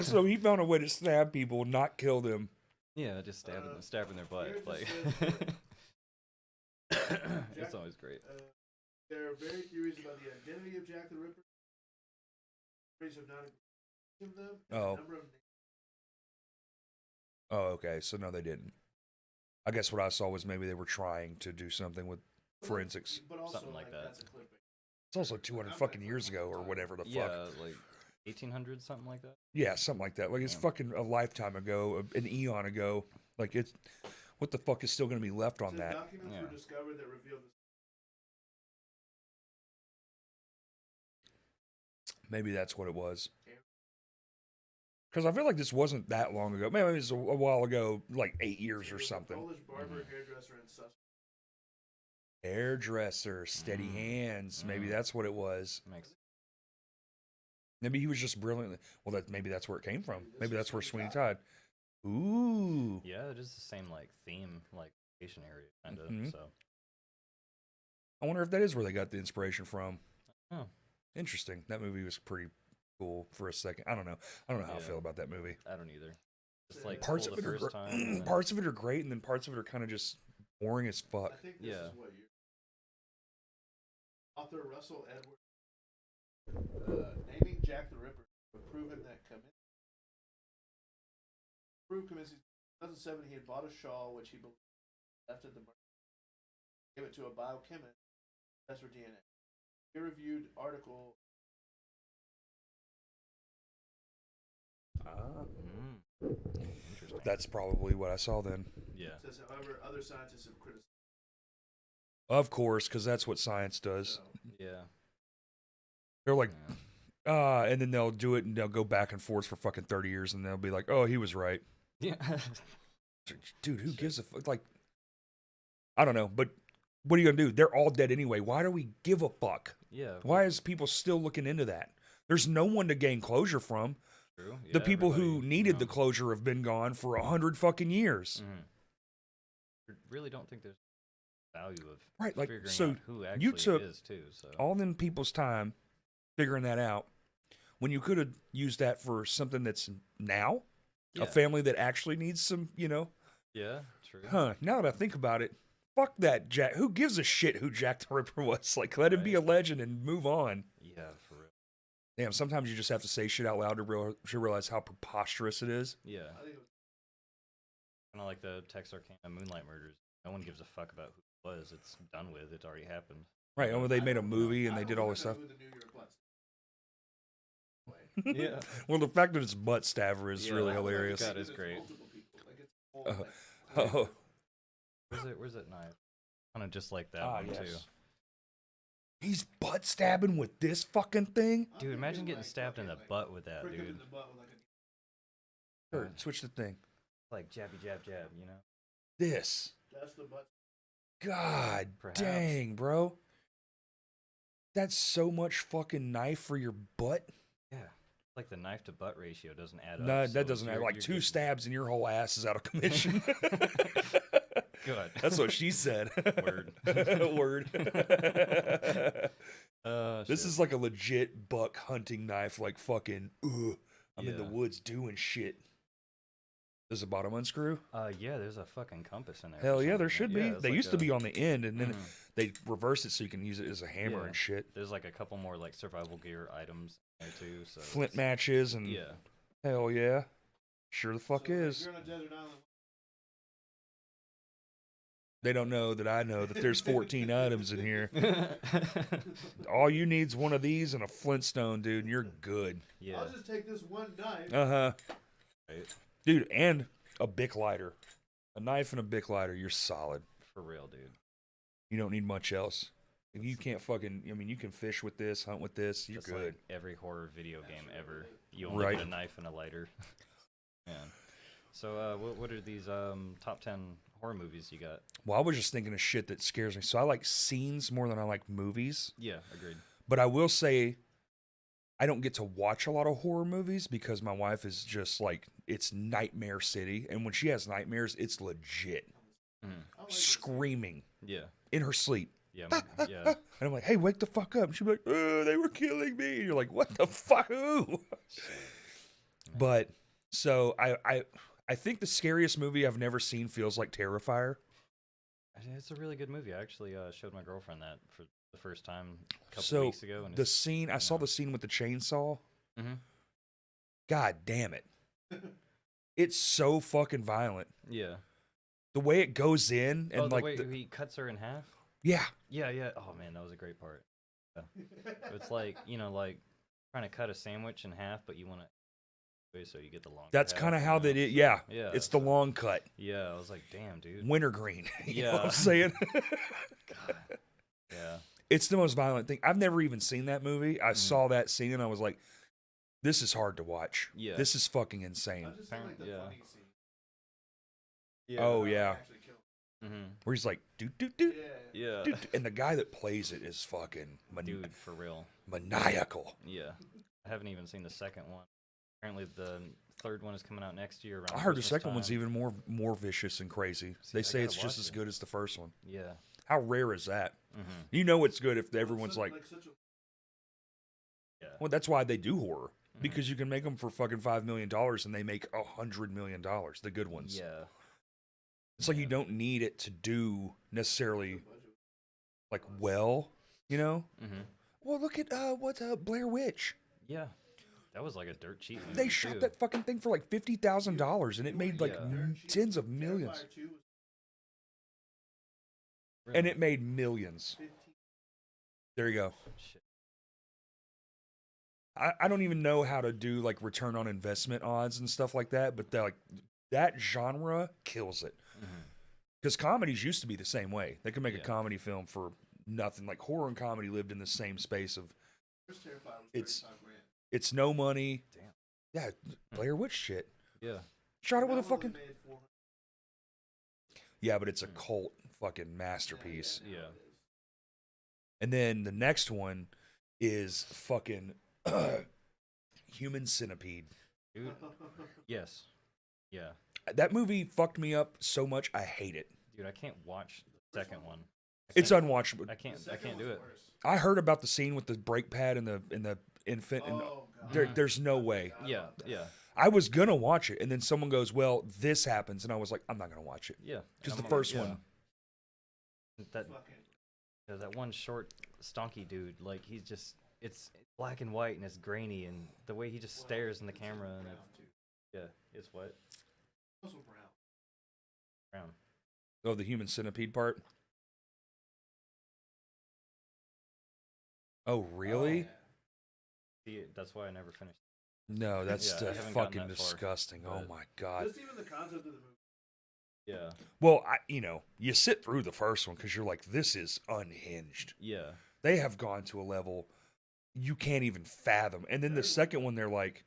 So he found a way to stab people, not kill them. Yeah, just stabbing their butt. Jared Like, just said it's always great. there are very theories about the identity of Jack the Ripper. Theories have not agreed with them. and Oh. a number of Oh, okay. So no, they didn't. I guess what I saw was maybe they were trying to do something with forensics. but also, Something like that. That's a clip. It's also 200 fucking years ago or whatever the fuck. Yeah, like 1800s, something like that. Yeah, something like that. Like it's Yeah. fucking a lifetime ago, an eon ago. Like it's, what the fuck is still going to be left on So that? documents Yeah. were discovered that revealed this. Maybe that's what it was. Because I feel like this wasn't that long ago. Maybe it was a while ago, like 8 years or It was a something. Polish barber, hairdresser, and suspect. Hairdresser, steady hands. Maybe that's what it was. Makes Maybe he was just brilliant. Well, maybe that's where it came from. Maybe that's where Sweeney Todd. Ooh. yeah, it is the same like theme, like vacation area kind of. Mhm. So I wonder if that is where they got the inspiration from. Oh. Interesting. That movie was pretty cool for a second. I don't know. I don't know how I Yeah. feel about that movie. I don't either. Just like Parts cool of the it are first time. and then- parts of it are great, and then parts of it are kind of just boring as fuck. I think this Yeah. is what you. Author Russell Edwards naming Jack the Ripper have proven that Kaminsky, in 2007, he had bought a shawl which he believed left at the market. Gave it to a biochemist, test for DNA. Peer-reviewed article. Interesting. That's probably what I saw then. Yeah. Says, however, other scientists have criticized. Of course, because that's what science does. Yeah. They're like, Yeah. and then they'll do it and they'll go back and forth for fucking 30 years and they'll be like, oh, he was right. Yeah. Dude, who gives a fuck? Like, I don't know, but what are you going to do? They're all dead anyway. Why do we give a fuck? Yeah. Why is people still looking into that? There's no one to gain closure from. True. The Yeah, people who everybody, needed the closure have been gone for 100 fucking years. I really don't think there's value of Right, like, figuring so out who actually you took it is too. So all them people's time figuring that out when you could have used that for something that's now, yeah. a family that actually needs some, you know. Yeah. True. Now that I think about it, fuck that Jack. Who gives a shit who Jack the Ripper was? Like, let him be a Right. legend and move on. Yeah. For real. Damn, sometimes you just have to say shit out loud to realize how preposterous it is. Yeah. I think it was Kind of like the Texarkana Moonlight murders. No one gives a fuck about who it was. It's done with. It's already happened. Right, and when they I made a don't know. movie and I they don't did all know this stuff. who the New York Butts. Yeah. Well, the fact that it's butt stabber is Yeah, really that- hilarious. that is There's great. multiple people. Like it's whole, like, Oh, Where's that knife? Kind of just like that ah, one too. yes. He's butt stabbing with this fucking thing. I'm Dude, imagine thinking, getting like, stabbed in the fucking, like, butt with that, prick him dude. in the butt with, like, Kurt, switch the thing. Like jabby jab jab, you know? This. that's the butt. God Perhaps. dang, bro. That's so much fucking knife for your butt. Yeah. Like the knife to butt ratio doesn't add up. No, so that doesn't have you're like two getting- stabs and your whole ass is out of commission. Good. That's what she said. Word. Word. This Shit. is like a legit buck hunting knife, like fucking, I'm in the Yeah. woods doing shit. Does the bottom unscrew? Yeah, there's a fucking compass in there. Hell for yeah, some there reason. should Yeah, be. it's They like used to a- be on the end, and then Mhm. they reverse it so you can use it as a hammer Yeah. and shit. There's like a couple more like survival gear items there too. So Flint it's- matches and Yeah. hell yeah, sure the fuck So, like, is. you're on a desert island. They don't know that I know that there's 14 items in here. All you need's one of these and a Flintstone, dude, and you're good. yeah. I'll just take this one knife. Uh-huh. Right. Dude, and a Bic lighter. A knife and a Bic lighter, you're solid. For real, dude. You don't need much else. If you can't fucking, I mean, you can fish with this, hunt with this, you're Just good. like every horror video game ever. You only Right. get a knife and a lighter. Man. So what are these top 10 horror movies you got? Well, I was just thinking of shit that scares me. So I like scenes more than I like movies. Yeah, agreed. But I will say, I don't get to watch a lot of horror movies because my wife is just like, it's nightmare city. And when she has nightmares, it's legit. Mhm. I like Screaming Yeah. in her sleep. Yeah. Yeah. And I'm like, hey, wake the fuck up. And she'd be like, oh, they were killing me. And you're like, what the fuck? Who? But so I think the scariest movie I've never seen feels like Terrifier. It's a really good movie. I actually showed my girlfriend that for the first time a couple So weeks ago. And the scene, I saw yeah. the scene with the chainsaw. Mhm. God damn it. It's so fucking violent. Yeah. The way it goes in and Oh, the like, way he cuts her in half? yeah, Yeah, yeah. Oh, man, that was a great part. Yeah. It's like, like trying to cut a sandwich in half, but you want to so you get the long. that's kind of how that is. Yeah, Yeah. it's the long cut. Yeah, I was like, damn, dude. Wintergreen. You know what Yeah. I'm saying? God. Yeah. It's the most violent thing. I've never even seen that movie. I Mhm. saw that scene and I was like, this is hard to watch. Yeah. This is fucking insane. I just don't like the Yeah. funny scene. Oh, How it yeah. actually killed Mm-hmm. Where he's like, doot, doot, doot, him. Yeah. doot. And the guy that plays it is fucking Dude, for real. maniacal. Yeah. I haven't even seen the second one. Apparently the third one is coming out next year. Around I heard the Christmas second one's time. even more vicious and crazy. See, They I say gotta it's just watch as it. good as the first one. Yeah. How rare is that? Mm-hmm. You know it's good if Well, everyone's such- like, such a, Yeah. well, that's why they do horror. Mhm. Because you can make them for fucking $5 million and they make $100 million, the good ones. Yeah. It's like you Yeah. don't need it to do necessarily budget. like well, you know? Mm-hmm. Well, look at what's Blair Witch. Yeah. That was like a dirt cheap movie. They shot too. that fucking thing for like $50,000 and it made like Yeah. tens of millions. Terrifier 2 was And Really? it made millions. 15. There you go. Shit. I don't even know how to do like return on investment odds and stuff like that, but like that genre kills it. Mhm. Because comedies used to be the same way. They could make a Yeah. comedy film for nothing. Like horror and comedy lived in the same space of First Terrifier was It's- 35 grand. it's no money. Damn. Yeah, Blair Witch shit. Yeah. Shot it with a That one fucking. only made 400. Yeah, but it's a Mm. cult fucking masterpiece. Yeah. And then the next one is fucking Human Centipede. Dude. Yes. Yeah. That movie fucked me up so much. I hate it. Dude, I can't watch the second one. It's can't- unwatchable. I The can't second do was it. worse. I heard about the scene with the brake pad and the infant, and Oh, God. there's no way. Yeah, yeah, I was gonna watch it, and then someone goes, "Well, this happens," and I was like, "I'm not gonna watch it." yeah. 'Cause And the I'm first yeah. one- That Fucking that one short, stonky dude, like he's just it's black and white and it's grainy and the way he just stares in the camera and brown, it's, too. yeah, it's what Also brown. brown. Oh, the Human Centipede part. Oh, really? Yeah. See, that's why I never finished. No, that's Yeah, I haven't gotten fucking that far, disgusting. Oh but- my god. Just even the concept of the movie. Yeah. Well, you sit through the first one because you're like, this is unhinged. Yeah. They have gone to a level you can't even fathom. And then the second one, they're like,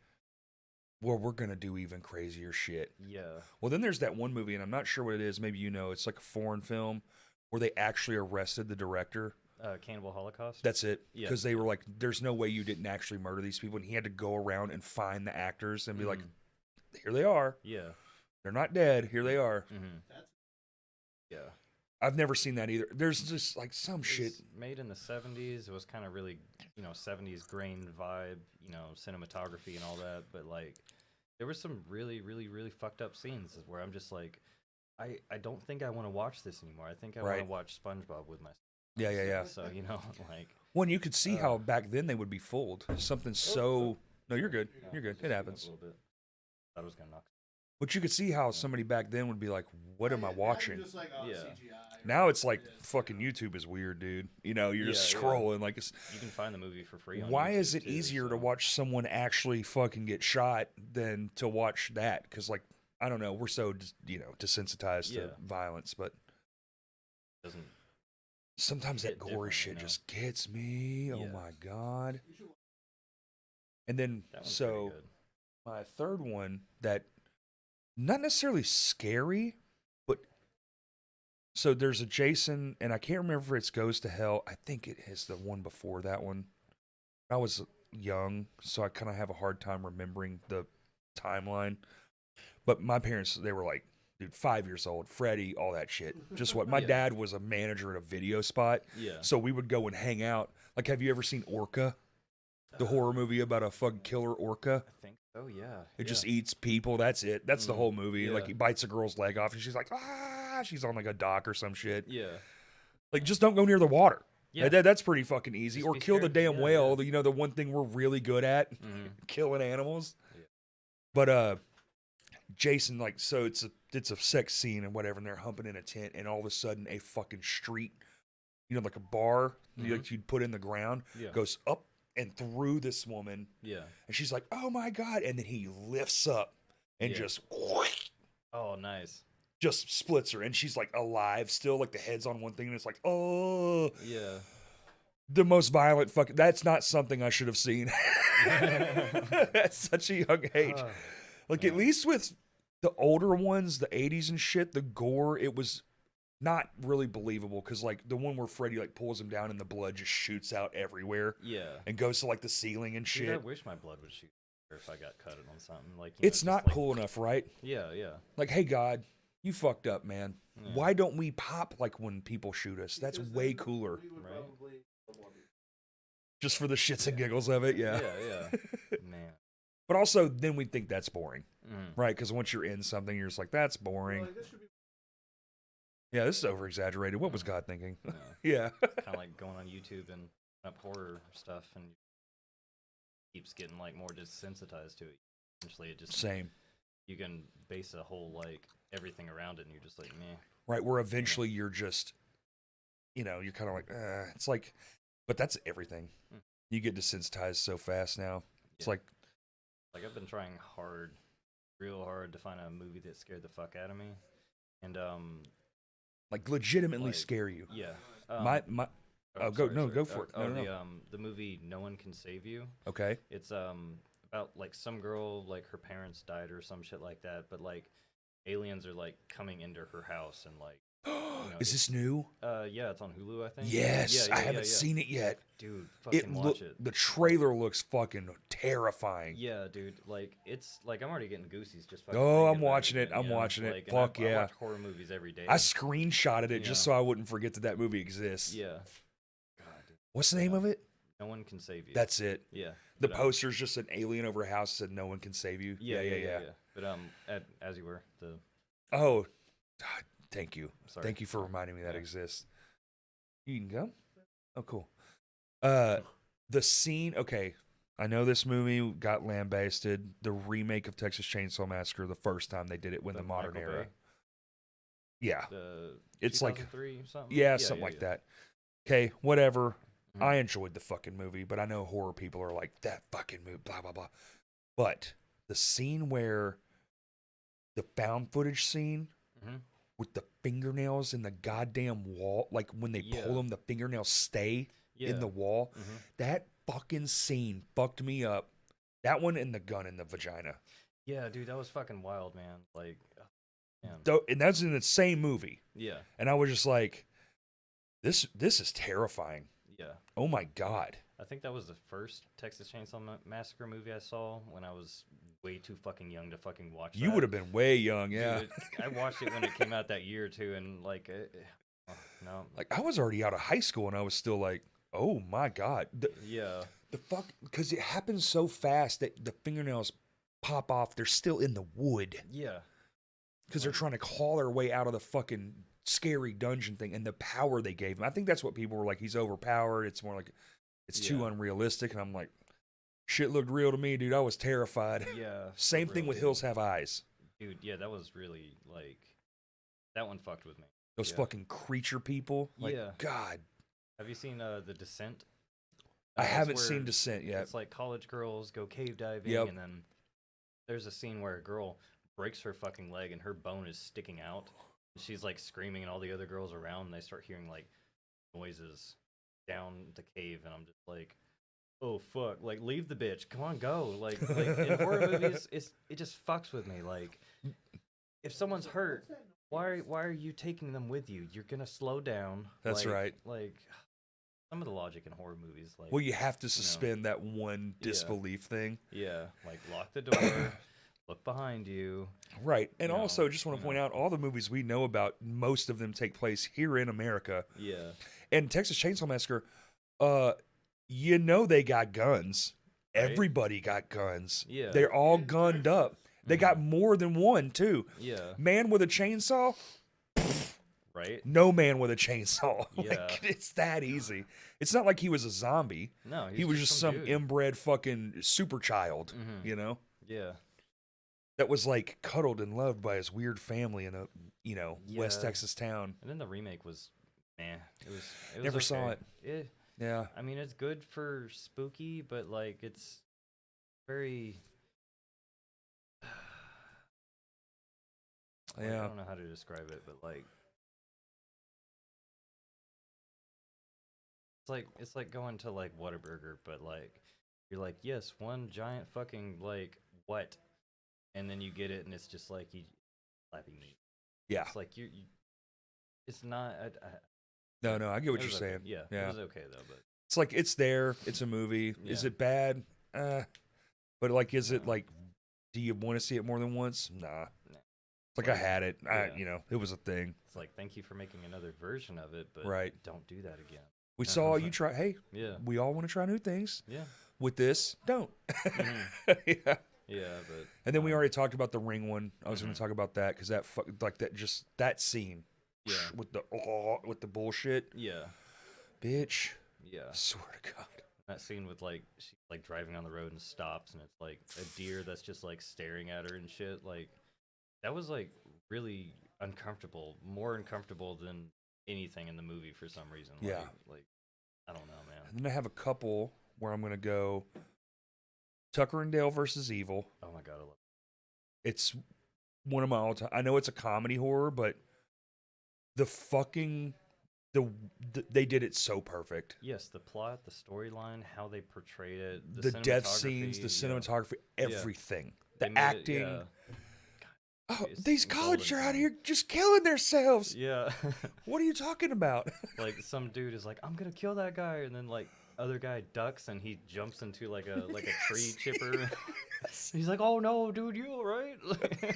well, we're going to do even crazier shit. Yeah. Well, then there's that one movie, and I'm not sure what it is. Maybe you know. It's like a foreign film where they actually arrested the director. Cannibal Holocaust? That's it. Yeah. Because they were like, there's no way you didn't actually murder these people. And he had to go around and find the actors and be like, here they are. Yeah. They're not dead. Here they are. Yeah. I've never seen that either. There's just like some shit. Made in the 70s. It was kind of really, 70s grain vibe, cinematography and all that. But like, there were some really, really, really fucked up scenes where I'm just like, I don't think I want to watch this anymore. I think I want to watch SpongeBob with my. Yeah. So, like. Well, you could see how back then they would be fooled. Something so. No, you're good. You're good. It happens. A little bit. Thought I was gonna knock. But you could see how somebody back then would be like, what am I watching? Just like, Yeah. CGI. Now it's like fucking YouTube is weird, dude. You're just scrolling like it's. You can find the movie for free on Why YouTube is it too, easier so. to watch someone actually fucking get shot than to watch that? Because like I don't know, we're so desensitized to violence, but Doesn't sometimes that hit gory different, shit just gets me. Oh Yeah. my god! And then that one's pretty good. my third one that not necessarily scary, but so there's a Jason, and I can't remember if it's Goes to Hell. I think it is the one before that one. I was young, so I kind of have a hard time remembering the timeline. But my parents, they were like, dude, 5 years old, Freddy, all that shit. Just what my dad was a manager at a video spot. Yeah. So we would go and hang out. Like, have you ever seen Orca? The horror movie about a fucking killer orca. I think so, yeah. It just eats people. That's it. That's the whole movie. Yeah. Like, he bites a girl's leg off, and she's like, ah! She's on, like, a dock or some shit. Yeah. Like, just don't go near the water. Yeah. That's pretty fucking easy. Just Or be kill the scared. damn Yeah, whale. yeah. The one thing we're really good at. Killing animals. Yeah. But, Jason, like, so it's a sex scene and whatever, and they're humping in a tent, and all of a sudden a fucking street, like a bar like you'd put in the ground, goes up and through this woman. Yeah. And she's like, oh my God. And then he lifts up and just Oh, nice. just splits her. And she's like alive still, like the head's on one thing, and it's like, oh. Yeah. The most violent fucking, that's not something I should have seen at such a young age. Like, at least with the older ones, the 80s and shit, the gore, it was not really believable. Because, like, the one where Freddy, like, pulls him down and the blood just shoots out everywhere. Yeah. And goes to, like, the ceiling and shit. Dude, I wish my blood would shoot if I got cut on something. Like, It's just not like, cool enough, right? Yeah, yeah. Like, hey, God, you fucked up, man. Yeah. Why don't we pop, like, when people shoot us? That's way cooler. We would Right. probably more people. Just for the shits and giggles of it, yeah. Yeah, man. But also, then we think that's boring. Mm. Right, because once you're in something, you're just like, that's boring. Like, this should be Yeah, this is over-exaggerated. What was God thinking? Yeah. Yeah. Kind of like going on YouTube and up horror stuff, and keeps getting like more desensitized to it. Eventually, it just Same. you can base a whole like everything around it, and you're just like, meh. Right, where eventually you're just, you're kind of like, it's like, but that's everything. Mm. You get desensitized so fast now. It's Yeah. like, I've been trying real hard to find a movie that scared the fuck out of me, and legitimately like, scare you. yeah. Oh, go for it. No. The movie No One Can Save You. Okay. It's about like some girl, like her parents died or some shit like that, but like aliens are like coming into her house and like Is this new? yeah, it's on Hulu, I think. Yes, Yeah, I haven't seen it yet. Dude, fucking watch it. The trailer looks fucking terrifying. Yeah, dude, like it's like I'm already getting goosies just fucking Oh, thinking I'm about watching it. man, I'm watching it. Like, and Fuck I yeah. watch horror movies every day. I screenshotted it just Yeah. so I wouldn't forget that movie exists. Yeah. God, dude. What's the name of it? No One Can Save You. That's it. Yeah. The But, poster's just an alien over a house that said no one can save you. Yeah. But as you were the Oh, God, thank you. Sorry. Thank you for reminding me that Yeah. exists. You can go? Oh, cool. The scene, okay. I know this movie got lambasted. The remake of Texas Chainsaw Massacre, the first time they did it, when the modern Michael era. Bay, Yeah. It's like, 2003 something. yeah, something like that. Okay, whatever. Mhm. I enjoyed the fucking movie, but I know horror people are like, that fucking movie, blah, blah, blah. But the scene where the found footage scene, Mhm. with the fingernails in the goddamn wall. Like when they pull them, the fingernails stay in the wall. That fucking scene fucked me up. That one and the gun in the vagina. Yeah, dude, that was fucking wild, man. Like, man. And that's in the same movie. Yeah. And I was just like, this is terrifying. Yeah. Oh my God. I think that was the first Texas Chainsaw Massacre movie I saw when I was way too fucking young to fucking watch that. You would have been way young, yeah. Dude, I watched it when it came out that year too, and like, no. Like, I was already out of high school and I was still like, oh my God. The fuck, because it happens so fast that the fingernails pop off. They're still in the wood. Yeah. Because they're trying to claw their way out of the fucking scary dungeon thing, and the power they gave him. I think that's what people were like, he's overpowered. It's more like, it's too unrealistic. And I'm like, shit looked real to me, dude. I was terrified. Yeah. Same thing with Hills Have Eyes. Dude, yeah, that was really, like, that one fucked with me. Those fucking creature people. Like, God. Have you seen The Descent? I haven't seen Descent yet. It's like college girls go cave diving, and then there's a scene where a girl breaks her fucking leg and her bone is sticking out. And she's like screaming, and all the other girls around, and they start hearing like noises down the cave, and I'm just like, oh fuck, like leave the bitch, come on, go. Like in horror movies, it just fucks with me. Like, if someone's hurt, why are you taking them with you? You're gonna slow down. That's right. Like, some of the logic in horror movies, like, well, you have to suspend that one disbelief thing. Yeah, like lock the door, look behind you. Right, and also just want to point out, all the movies we know about, most of them take place here in America. Yeah, and Texas Chainsaw Massacre, you know they got guns. Right? Everybody got guns. Yeah, they're all gunned up. They got more than one too. Yeah, man with a chainsaw. Right? No man with a chainsaw. Yeah. Like, it's that easy. It's not like he was a zombie. No, he was just some inbred fucking super child, you know? Yeah. That was like cuddled and loved by his weird family in a, West Texas town. And then the remake was, man, it was Never saw it. Yeah. I mean, it's good for spooky, but like it's very I don't know how to describe it, but like it's like going to like Whataburger, but like you're like, yes, one giant fucking like what, and then you get it and it's just like you slapping meat. Yeah, it's like you it's not. No, I get what you're okay. saying. Yeah, it was okay though, but it's like it's there. It's a movie. Yeah. Is it bad? But like, is it like? Do you want to see it more than once? Nah. It's like I had it. It was a thing. It's like, thank you for making another version of it, but don't do that again. We saw you try. Hey, we all want to try new things. Yeah. With this, don't. Yeah. Yeah, but and then we already talked about the Ring one. I was going to talk about that because that scene. Yeah. With the bullshit. Yeah. Bitch. Yeah. I swear to God. That scene with like she's like driving on the road and stops, and it's like a deer that's just like staring at her and shit. Like that was like really uncomfortable, more uncomfortable than anything in the movie for some reason. Yeah. Like I don't know, man. And then I have a couple where I'm gonna go Tucker and Dale versus Evil. Oh my God, I love it. It's one of my all time. I know it's a comedy horror, but they did it so perfect. Yes, the plot, the storyline, how they portrayed it, the death scenes, the cinematography, everything, the acting. Oh, these colleges are out here just killing themselves. Yeah. What are you talking about? Like some dude is like, I'm gonna kill that guy, and then like other guy ducks and he jumps into like a tree chipper. He's like, oh no, dude, you all right?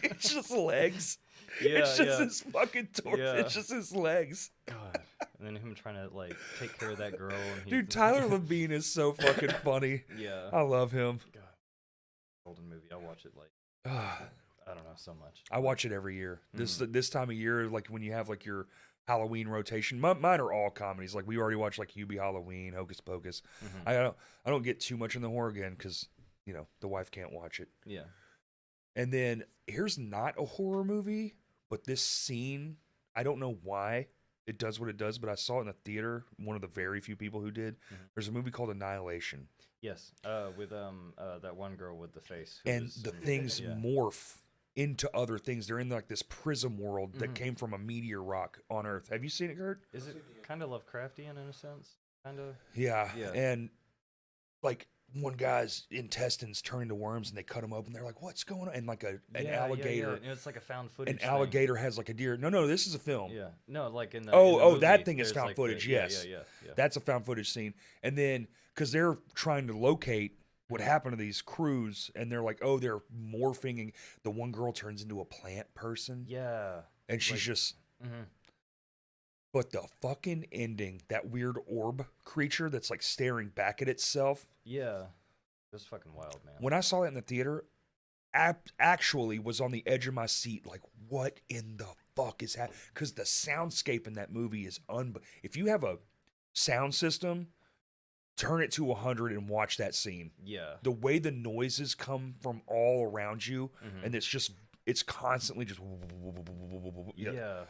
It's just legs. Yeah, it's just his fucking torso. Yeah. It's just his legs. God. And then him trying to like take care of that girl. And dude, Tyler Levine is so fucking funny. Yeah. I love him. God. Golden movie. I watch it like I don't know, so much. I watch it every year. This time of year, like when you have like your Halloween rotation. Mine are all comedies. Like we already watched like Hubie Halloween, Hocus Pocus. I don't get too much in the horror again because the wife can't watch it. Yeah. And then here's not a horror movie, but this scene, I don't know why it does what it does, but I saw it in the theater. One of the very few people who did. There's a movie called Annihilation. Yes, with that one girl with the face. And the things morph into other things. They're in like this prism world that came from a meteor rock on Earth. Have you seen it, Kurt? Is it kind of Lovecraftian in a sense? Kind of. Yeah. Yeah. And like one guy's intestines turn into worms and they cut him open. They're like, what's going on? And like an alligator. And it's like a found footage. An alligator has like a deer. No, this is a film. Yeah. No, like in the. Oh, in the that movie, thing is there's, found like, footage. Yes. Yeah. That's a found footage scene. And then because they're trying to locate what happened to these crews, and they're like, oh, they're morphing, and the one girl turns into a plant person. Yeah. And she's Like- just. Mm-hmm. But the fucking ending, that weird orb creature that's like staring back at itself. Yeah. It was fucking wild, man. When I saw that in the theater, actually was on the edge of my seat, like, what in the fuck is happening? Because the soundscape in that movie is if you have a sound system, turn it to 100 and watch that scene. Yeah. The way the noises come from all around you, Mhm. and it's constantly just. Yeah.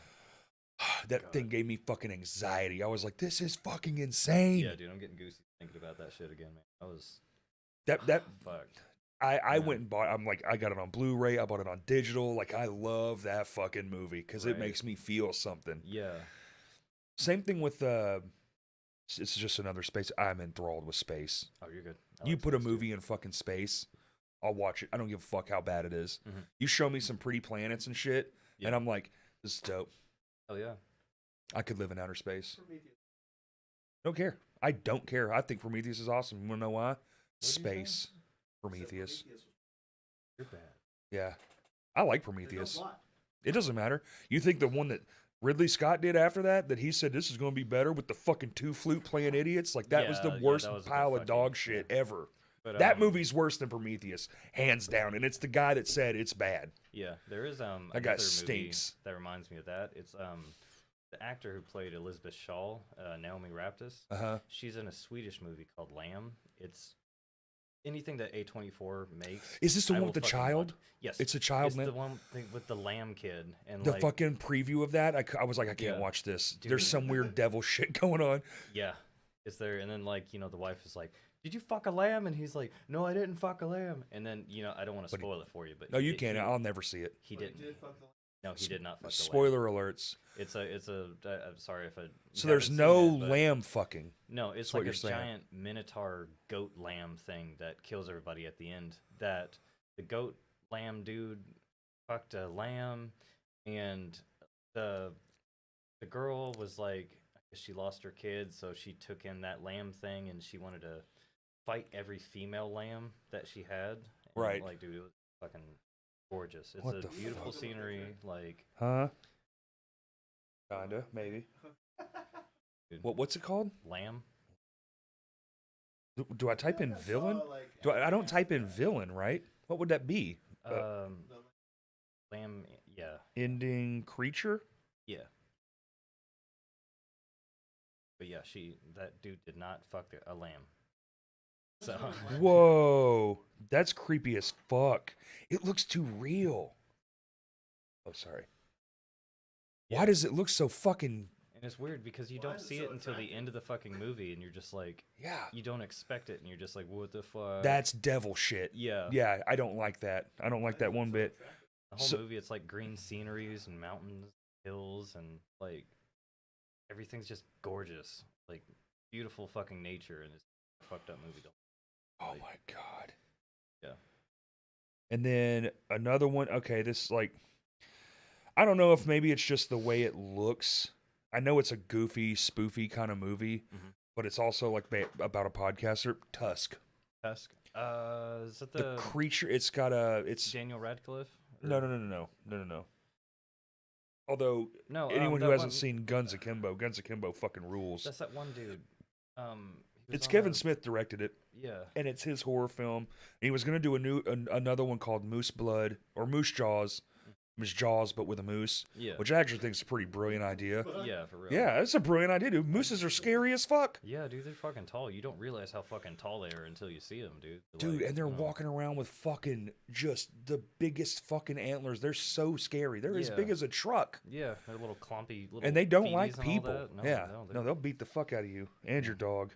That God. thing gave me fucking anxiety. I was like, this is fucking insane. Yeah, dude, I'm getting goosey thinking about that shit again, man. I was That fucked. I Yeah. went and bought. I'm like, I got it on Blu-ray. I bought it on digital. Like, I love that fucking movie because it Right. makes me feel something. Yeah. Same thing with it's just another space. I'm enthralled with space. Oh, you're good. I You like put a space, too. movie in fucking space, I'll watch it. I don't give a fuck how bad it is. Mhm. You show me some pretty planets and shit, Yeah. and I'm like, this is dope. Oh yeah. I could live in outer space. Prometheus. Don't care. I don't care. I think Prometheus is awesome. You wanna know why? What'd you say? Space. Said Prometheus. was- You're bad. Yeah. I like There's no Prometheus. plot. It doesn't matter. You think the one that Ridley Scott did after that he said this is going to be better with the fucking two flute playing idiots? Like, that was the Yeah, worst that was a bit pile of fucking- dog shit ever. But That movie's worse than Prometheus, hands down. And it's the guy that said it's bad. Yeah, there is That guy another stinks. movie that reminds me of that. It's the actor who played Elizabeth Shaw, Naomi Raptis. Uh-huh. She's in a Swedish movie called Lamb. It's anything that A24 makes. Is this the I one will with the fucking child? watch. Yes. It's a child. It's man. the one thing with the lamb kid and The like fucking preview of that, I was like, I can't Yeah. watch this. Dude. There's some weird devil shit going on. yeah. Is there and then like, the wife is like, "Did you fuck a lamb?" And he's like, "No, I didn't fuck a lamb." And then, I don't want to But he- spoil it for you, but No, you he- can't. He, I'll never see it. he But he didn't. did fuck the- No, he did not fuck the lamb. Spoiler alerts. It's a. I'm sorry if I. So there's haven't no seen it, but- lamb fucking. No, it's That's what like a you're saying. giant minotaur goat lamb thing that kills everybody at the end. That the goat lamb dude fucked a lamb, and the girl was like, I guess she lost her kid, so she took in that lamb thing, and she wanted to fight every female lamb that she had. And, Right. Like, dude, it was fucking gorgeous. It's What a the beautiful fuck? scenery. Like, Huh? Kinda, maybe. dude, What's it called? lamb. Do I type in I saw, villain? like, I don't type in villain, right? What would that be? the- Lamb. Yeah. Ending creature? Yeah. But yeah, that dude did not fuck a lamb. So Whoa, that's creepy as fuck. It looks too real. Oh, sorry. Why Yeah. does it look so fucking? and it's weird because you Why don't is it see so it until the attractive? end of the fucking movie, and you're just like, Yeah, you don't expect it, and you're just like, what the fuck? that's devil shit. yeah. Yeah, I don't like that. I don't like that one bit. The whole So- movie, it's like green sceneries and mountains, hills, and like everything's just gorgeous, like beautiful fucking nature, and it's a fucked up movie. Oh my god. Yeah. And then another one. Okay, this like, I don't know if maybe it's just the way it looks. I know it's a goofy, spoofy kind of movie, Mhm. but it's also like about a podcaster. Tusk. Tusk. Is that The the creature. It's got a. It's Daniel Radcliffe? no. Although No, anyone who that hasn't one- seen Guns Akimbo fucking rules. That's that one dude. He was It's on Kevin a- Smith directed it, Yeah. and it's his horror film. And he was gonna do another one called Moose Blood or Moose Jaws, but with a moose, Yeah. which I actually think is a pretty brilliant idea. Yeah, for real. Yeah, it's a brilliant idea, dude. Mooses are scary as fuck, Yeah, dude, they're fucking tall. You don't realize how fucking tall they are until you see them, dude. dude. Like, And they're you know. walking around with fucking just the biggest fucking antlers. They're so scary. They're as Yeah. big as a truck. Yeah, they're little clumpy little. And they don't feeties like and all people. that. No, yeah, no, no, they'll beat the fuck out of you and your dog.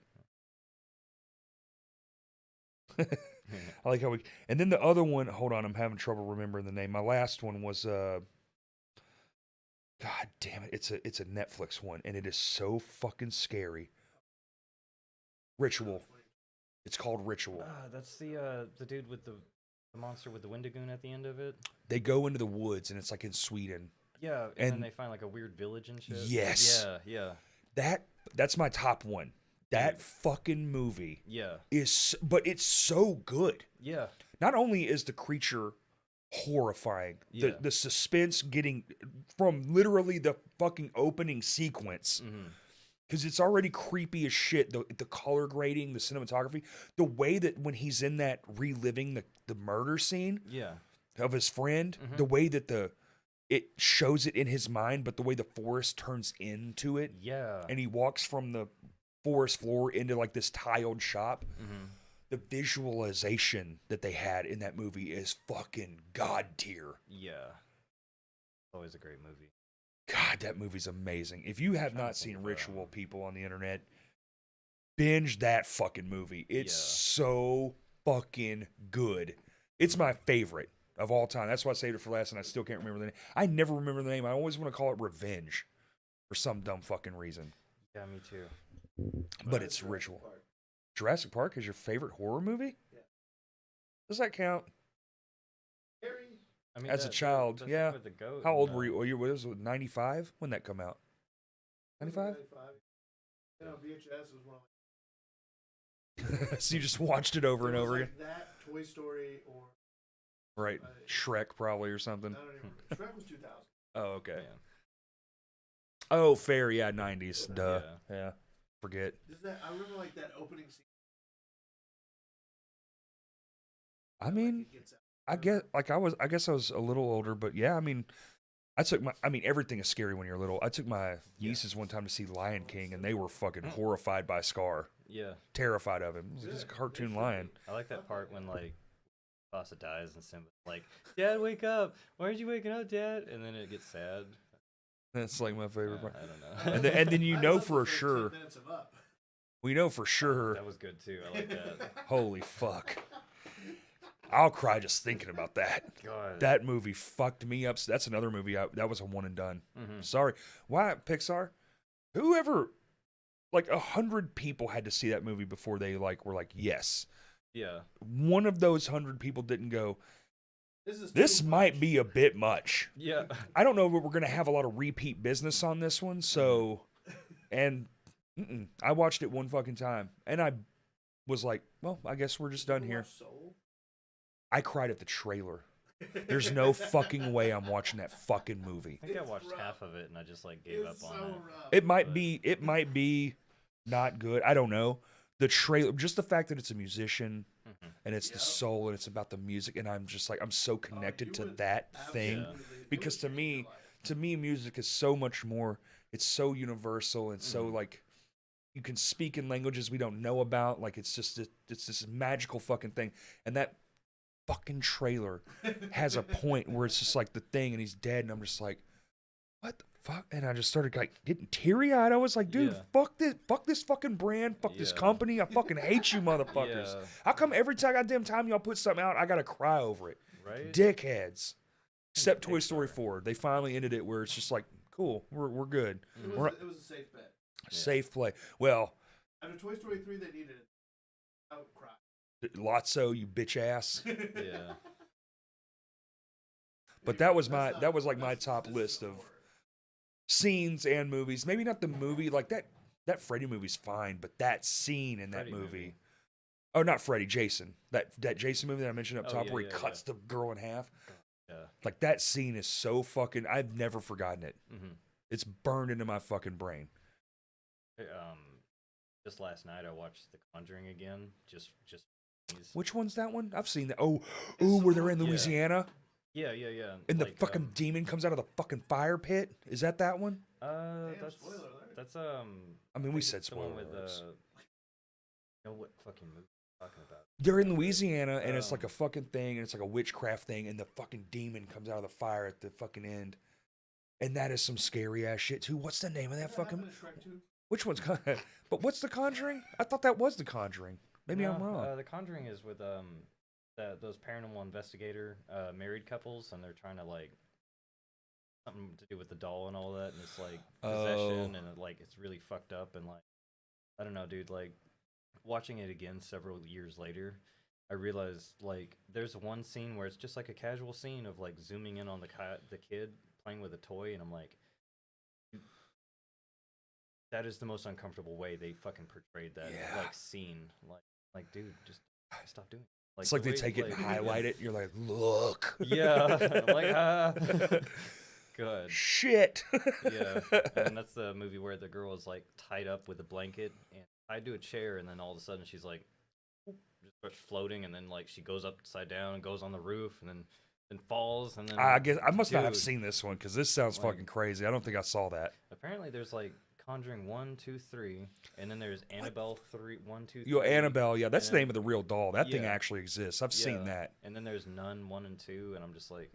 I like how we. And then the other one. Hold on, I'm having trouble remembering the name. My last one was. God damn it! It's a Netflix one, and it is so fucking scary. Ritual. It's called Ritual. That's the dude with the monster with the Wendigoon at the end of it. They go into the woods, and it's like in Sweden. Yeah, and then they find like a weird village and shit. Yes. Yeah. That's my top one. That fucking movie. Yeah. But it's so good. Yeah. Not only is the creature horrifying, Yeah. the suspense getting from literally the fucking opening sequence. Because it's already creepy as shit. The color grading, the cinematography, the way that when he's in that reliving the murder scene of his friend, the way that it shows it in his mind, but the way the forest turns into it. Yeah. And he walks from the forest floor into like this tiled shop. The visualization that they had in that movie is fucking god tier. Yeah. Always a great movie. God, that movie's amazing. If you have not seen Ritual, people on the internet, binge that fucking movie. It's so fucking good. It's my favorite of all time. That's why I saved it for last, and I still can't remember the name. I never remember the name. I always want to call it Revenge for some dumb fucking reason. Yeah, me too. But it's Ritual. Jurassic Park is your favorite horror movie? Yeah. Does that count? I mean, As a child, yeah. with the goat, How old were you? What was it, 95? When that come out? 95? You know, VHS was one of So you just watched it over and over like again? that, Toy Story, or Right. Shrek probably or something. I don't even remember. Shrek was 2000. Oh, okay. Yeah. Oh, fair. Yeah, 90s. Duh. Yeah. Forget. I remember like that opening scene. I mean, I guess I was a little older, but yeah, I mean, everything is scary when you're little. I took my nieces one time to see Lion King, and they were fucking horrified by Scar. Yeah. Terrified of him. He's a cartoon lion. I like that part when like Mufasa dies and Simba's like, "Dad, wake up! Why aren't you waking up, Dad?" And then it gets sad. That's like my favorite part. I don't know. And then you I know love for the first sure. 10 minutes of Up. We know for sure. That was good too. I like that. Holy fuck. I'll cry just thinking about that. God. That movie fucked me up. That's another movie. That was a one and done. Sorry. Why, Pixar? Whoever, like 100 people had to see that movie before they were like, yes. Yeah. One of those 100 people didn't go, This this might be a bit much. Yeah. I don't know, but we're going to have a lot of repeat business on this one. So, and I watched it one fucking time. And I was like, well, I guess we're just done here. Soul? I cried at the trailer. There's no fucking way I'm watching that fucking movie. I think I watched half of it and I just like gave up on it. Rough. It might be not good. I don't know. The trailer, just the fact that it's a musician and it's the soul and it's about the music, and I'm just like, I'm so connected to that thing because to me, music is so much more. It's so universal and so like you can speak in languages we don't know about. Like it's this magical fucking thing, and that fucking trailer has a point where it's just like the thing and he's dead, and I'm just like, what the fuck? And I just started like getting teary-eyed. I was like, dude, fuck this fucking brand, fuck this company. I fucking hate you motherfuckers. How come every goddamn time y'all put something out, I gotta cry over it? Right? Dickheads. Except Toy Story 4. They finally ended it where it's just like, cool, we're good. It was a safe bet. Safe play. Well, after Toy Story 3, they needed it. I would cry. Lotso, you bitch ass. Yeah. But that was like my top list of scenes and movies. Maybe not the movie, like that Freddy movie's fine, but that scene in that Freddy movie. movie. Oh, not Freddy, Jason. That Jason movie that I mentioned up top where he yeah, cuts the girl in half. Yeah. Like that scene is so fucking, I've never forgotten it. It's burned into my fucking brain. Just last night I watched The Conjuring again. Just Which one's that one? I've seen that. Oh, where they're in Louisiana? Yeah. And the fucking demon comes out of the fucking fire pit? Is that one? Spoiler alert. That's I mean, we said the one spoiler with alerts. you know what fucking movie I'm talking about? They're in Louisiana, and it's like a fucking thing, and it's like a witchcraft thing, and the fucking demon comes out of the fire at the fucking end. And that is some scary ass shit, too. What's the name of that fucking... Which one's... But what's The Conjuring? I thought that was The Conjuring. Maybe I'm wrong. The Conjuring is with those paranormal investigator married couples, and they're trying to like something to do with the doll and all that, and it's like possession, and it's really fucked up, and like I don't know, dude. Like watching it again several years later, I realized like there's one scene where it's just like a casual scene of like zooming in on the kid playing with a toy, and I'm like, that is the most uncomfortable way they fucking portrayed that like scene. Like dude, just stop doing it. Like, it's like they take it and highlight it. You're like, look. Yeah. I'm like, good. Shit. Yeah. And that's the movie where the girl is like tied up with a blanket and tied to a chair, and then all of a sudden she's like, just starts floating, and then like she goes upside down and goes on the roof, and then falls, and then I guess I must not have seen this one because this sounds like, fucking crazy. I don't think I saw that. Apparently, there's like Conjuring 1, 2, 3, and then there's Annabelle 3, 1, 2, 3. Yo, Annabelle, yeah, that's the name of the real doll. That thing actually exists. I've seen that. And then there's Nun 1 and 2, and I'm just like,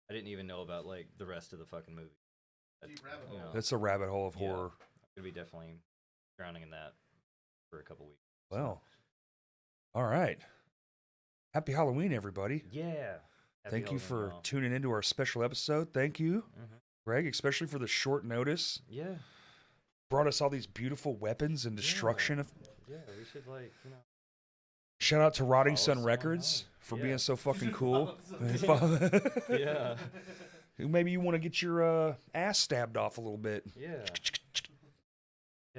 I didn't even know about like the rest of the fucking movie. That's a rabbit hole of horror. I'm gonna be definitely drowning in that for a couple weeks. Well, all right. Happy Halloween, everybody. Yeah. Thank you for tuning into our special episode. Thank you, Greg, especially for the short notice. Yeah. Brought us all these beautiful weapons and destruction. Yeah, we should like, Shout out to Rotting Sun Records for being so fucking cool. Yeah. Maybe you want to get your ass stabbed off a little bit. Yeah.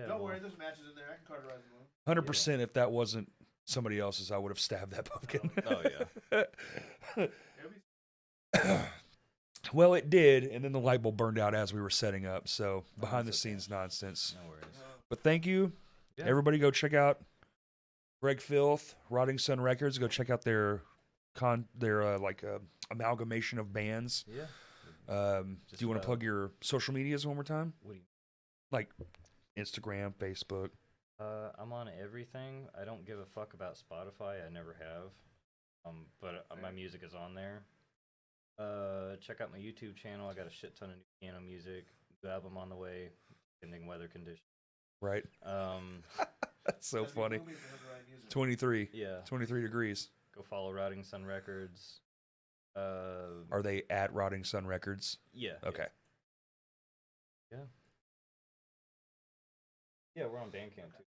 Don't worry, there's matches in there. I can cauterize them. 100%. If that wasn't somebody else's, I would have stabbed that pumpkin. Oh yeah. Well, it did, and then the light bulb burned out as we were setting up. So behind the scenes nonsense. No worries. But thank you, everybody. Go check out Greg Filth, Rotting Sun Records. Go check out their amalgamation of bands. Yeah. Do you want to plug your social medias one more time? What do you? Like Instagram, Facebook. I'm on everything. I don't give a fuck about Spotify. I never have. But my music is on there. Check out my YouTube channel. I got a shit ton of new piano music. New album on the way. Pending weather conditions. Right. That's so funny. 23. Yeah. 23 degrees. Go follow Rotting Sun Records. Are they at Rotting Sun Records? Yeah. Okay. Yeah. Yeah, we're on Bandcamp too.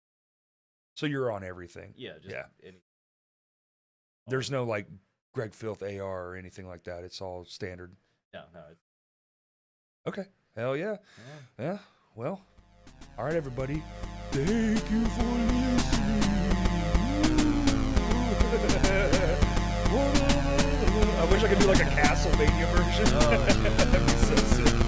So you're on everything. Yeah. There's no like Greg Filth AR or anything like that. It's all standard. No. Okay. Hell yeah. Yeah. Well, all right, everybody. Thank you for listening. I wish I could do like a Castlevania version. That'd be so sick.